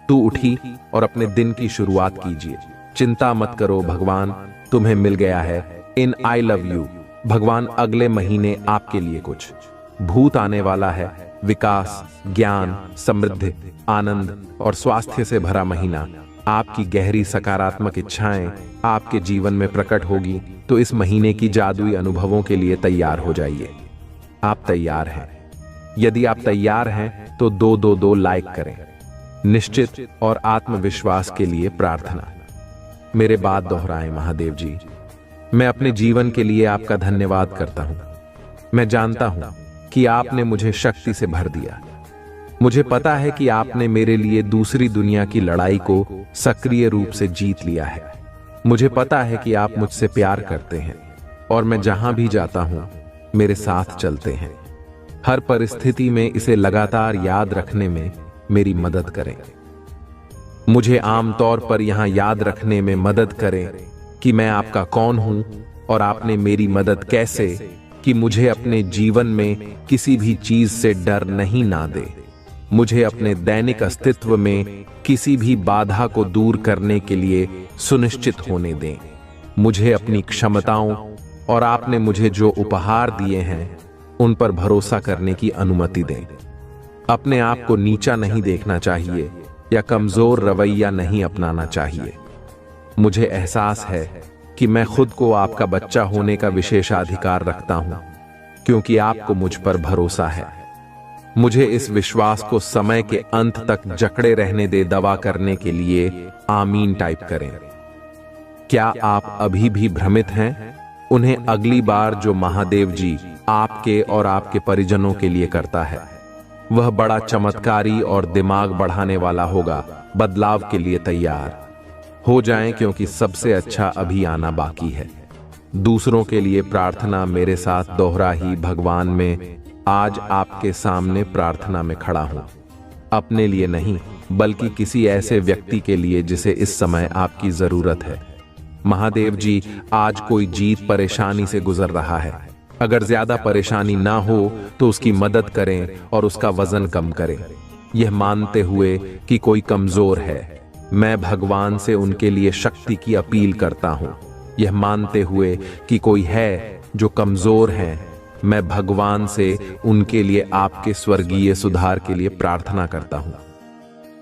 तू उठी और अपने दिन की शुरुआत कीजिए। चिंता मत करो, भगवान तुम्हें मिल गया है। इन आई लव यू। भगवान अगले महीने आपके लिए कुछ भूत आने वाला है। विकास, ज्ञान, समृद्धि, आनंद और स्वास्थ्य से भरा महीना आपकी गहरी सकारात्मक इच्छाएं आपके जीवन में प्रकट होगी तो इस महीने की जादुई अनुभवों के लिए तैयार हो जाइए। आप तैयार हैं? यदि आप तैयार हैं तो 222 लाइक करें। निश्चित और आत्मविश्वास के लिए प्रार्थना। मेरे बात दोहराएं महादेव जी, मैं अपने जीवन के लिए आपका धन्यवाद करता हूं। मैं जानता हूं कि आपने मुझे शक्ति से भर दिया। मुझे पता है कि आपने मेरे लिए दूसरी दुनिया की लड़ाई को सक्रिय रूप से जीत लिया है। मुझे पता है कि आप मुझसे प्यार करते हैं और मैं जहां भी जाता हूं मेरे साथ चलते हैं। हर परिस्थिति में इसे लगातार याद रखने में मेरी मदद करें। मुझे आमतौर पर यहां याद रखने में मदद करें कि मैं आपका कौन हूं और आपने मेरी मदद कैसे, कि मुझे अपने जीवन में किसी भी चीज से डर नहीं ना दे। मुझे अपने दैनिक अस्तित्व में किसी भी बाधा को दूर करने के लिए सुनिश्चित होने दें। मुझे अपनी क्षमताओं और आपने मुझे जो उपहार दिए हैं उन पर भरोसा करने की अनुमति दें। अपने आप को नीचा नहीं देखना चाहिए या कमजोर रवैया नहीं अपनाना चाहिए। मुझे एहसास है कि मैं खुद को आपका बच्चा होने का विशेषाधिकार रखता हूं, क्योंकि आपको मुझ पर भरोसा है। मुझे इस विश्वास को समय के अंत तक जकड़े रहने दे दवा करने के लिए आमीन टाइप करें। क्या आप अभी भी भ्रमित हैं? उन्हें अगली बार जो महादेव जी आपके और आपके परिजनों के लिए करता है वह बड़ा चमत्कारी और दिमाग बढ़ाने वाला होगा। बदलाव के लिए तैयार हो जाएं, क्योंकि सबसे अच्छा अभी आना बाकी है। दूसरों के लिए प्रार्थना मेरे साथ दोहरा ही भगवान में आज आपके सामने प्रार्थना में खड़ा हूं। अपने लिए नहीं, बल्कि किसी ऐसे व्यक्ति के लिए जिसे इस समय आपकी जरूरत है। महादेव जी, आज कोई जीत परेशानी से गुजर रहा है। अगर ज्यादा परेशानी ना हो तो उसकी मदद करें और उसका वजन कम करें, यह मानते हुए कि कोई कमजोर है। मैं भगवान से उनके लिए शक्ति की अपील करता हूं। यह मानते हुए कि कोई है जो कमजोर है, मैं भगवान से उनके लिए आपके स्वर्गीय सुधार के लिए प्रार्थना करता हूं।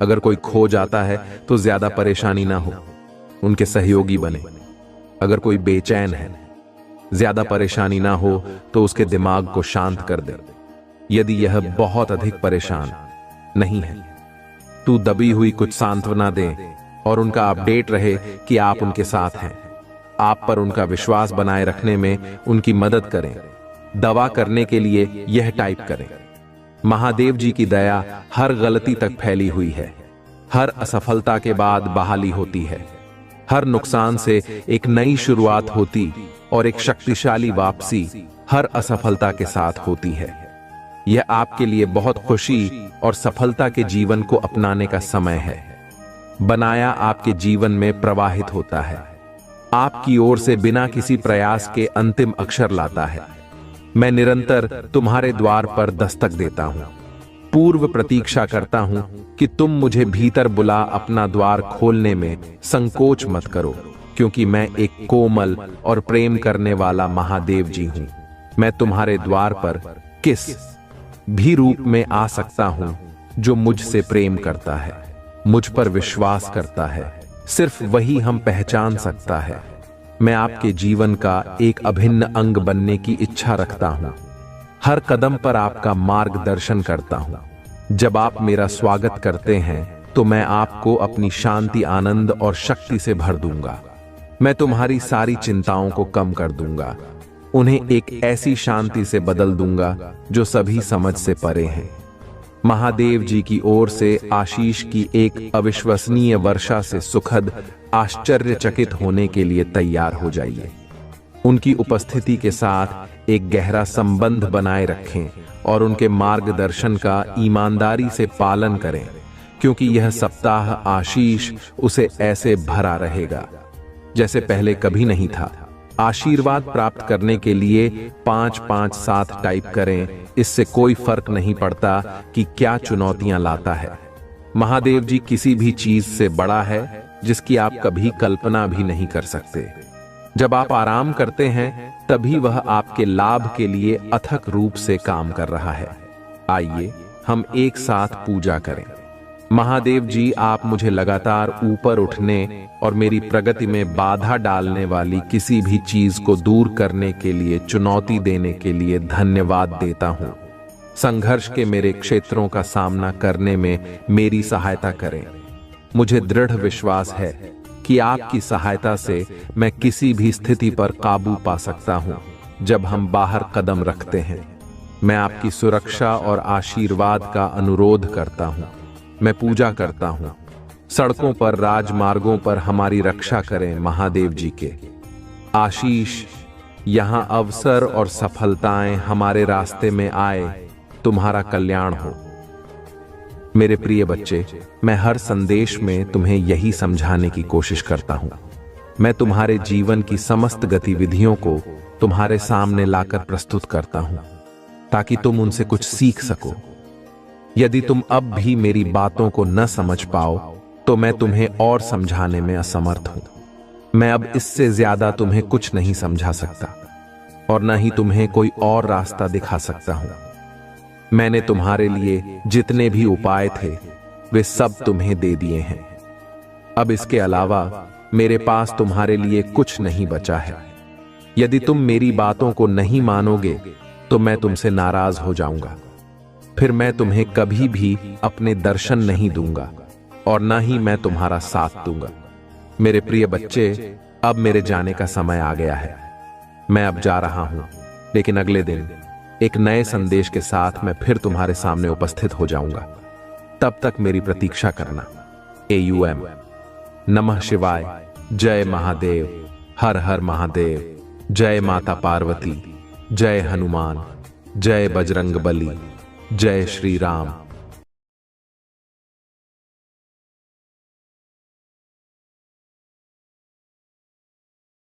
अगर कोई खो जाता है तो ज्यादा परेशानी ना हो, उनके सहयोगी बने। अगर कोई बेचैन है, ज्यादा परेशानी ना हो तो उसके दिमाग को शांत कर दे। यदि यह बहुत अधिक परेशान नहीं है तो दबी हुई कुछ सांत्वना दें और उनका अपडेट रहे कि आप उनके साथ हैं। आप पर उनका विश्वास बनाए रखने में उनकी मदद करें। दवा करने के लिए यह टाइप करें, महादेव जी की दया हर गलती तक फैली हुई है। हर असफलता के बाद बहाली होती है। हर नुकसान से एक नई शुरुआत होती और एक शक्तिशाली वापसी हर असफलता के साथ होती है। यह आपके लिए बहुत खुशी और सफलता के जीवन को अपनाने का समय है। बनाया आपके जीवन में प्रवाहित होता है, आपकी ओर से बिना किसी प्रयास के अंतिम अक्षर लाता है। मैं निरंतर तुम्हारे द्वार पर दस्तक देता हूं, पूर्व प्रतीक्षा करता हूं कि तुम मुझे भीतर बुला अपना द्वार खोलने में संकोच मत करो, क्योंकि मैं एक कोमल और प्रेम करने वाला महादेव जी हूं। मैं तुम्हारे द्वार पर किस भी रूप में आ सकता हूं जो मुझसे प्रेम करता है, मुझ पर विश्वास करता है। सिर्फ वही हम पहचान सकता है। मैं आपके जीवन का एक अभिन्न अंग बनने की इच्छा रखता हूं। हर कदम पर आपका मार्गदर्शन करता हूं। जब आप मेरा स्वागत करते हैं तो मैं आपको अपनी शांति, आनंद और शक्ति से भर दूंगा। मैं तुम्हारी सारी चिंताओं को कम कर दूंगा, उन्हें एक ऐसी शांति से बदल दूंगा जो सभी समझ से परे हैं। महादेव जी की ओर से आशीष की एक अविश्वसनीय वर्षा से सुखद आश्चर्यचकित होने के लिए तैयार हो जाइए। उनकी उपस्थिति के साथ एक गहरा संबंध बनाए रखें और उनके मार्गदर्शन का ईमानदारी से पालन करें, क्योंकि यह सप्ताह आशीष उसे ऐसे भरा रहेगा जैसे पहले कभी नहीं था। आशीर्वाद प्राप्त करने के लिए 557 टाइप करें। इससे कोई फर्क नहीं पड़ता कि क्या चुनौतियां लाता है। महादेव जी किसी भी चीज से बड़ा है जिसकी आप कभी कल्पना भी नहीं कर सकते। जब आप आराम करते हैं तभी वह आपके लाभ के लिए अथक रूप से काम कर रहा है। आइए हम एक साथ पूजा करें। महादेव जी, आप मुझे लगातार ऊपर उठने और मेरी प्रगति में बाधा डालने वाली किसी भी चीज को दूर करने के लिए, चुनौती देने के लिए धन्यवाद देता हूं। संघर्ष के मेरे क्षेत्रों का सामना करने में मेरी सहायता करें। मुझे दृढ़ विश्वास है कि आपकी सहायता से मैं किसी भी स्थिति पर काबू पा सकता हूं। जब हम बाहर कदम रखते हैं, मैं आपकी सुरक्षा और आशीर्वाद का अनुरोध करता हूं। मैं पूजा करता हूं। सड़कों पर, राजमार्गों पर हमारी रक्षा करें महादेव जी के आशीष। यहां अवसर और सफलताएं हमारे रास्ते में आए, तुम्हारा कल्याण हो। मेरे प्रिय बच्चे, मैं हर संदेश में तुम्हें यही समझाने की कोशिश करता हूं। मैं तुम्हारे जीवन की समस्त गतिविधियों को तुम्हारे सामने लाकर प्रस्तुत करता हूं, ताकि तुम उनसे कुछ सीख सको। यदि तुम अब भी मेरी बातों को न समझ पाओ, तो मैं तुम्हें और समझाने में असमर्थ हूं। मैं अब इससे ज्यादा तुम्हें कुछ नहीं समझा सकता, और न ही तुम्हें कोई और रास्ता दिखा सकता हूं। मैंने तुम्हारे लिए जितने भी उपाय थे, वे सब तुम्हें दे दिए हैं। अब इसके अलावा मेरे पास तुम्हारे लिए कुछ नहीं बचा है। यदि तुम मेरी बातों को नहीं मानोगे, तो मैं तुमसे नाराज हो जाऊंगा। फिर मैं तुम्हें कभी भी अपने दर्शन नहीं दूंगा, और न ही मैं तुम्हारा साथ दूंगा। मेरे प्रिय बच्चे, अब मेरे जाने का समय आ गया है। मैं अब जा रहा हूं, लेकिन अगले दिन एक नए संदेश के साथ मैं फिर तुम्हारे सामने उपस्थित हो जाऊंगा। तब तक मेरी प्रतीक्षा करना। AUM। नमः शिवाय। जय महादेव। हर हर महादेव। जय माता पार्वती। जय हनुमान। जय बजरंग बली। जय श्री राम।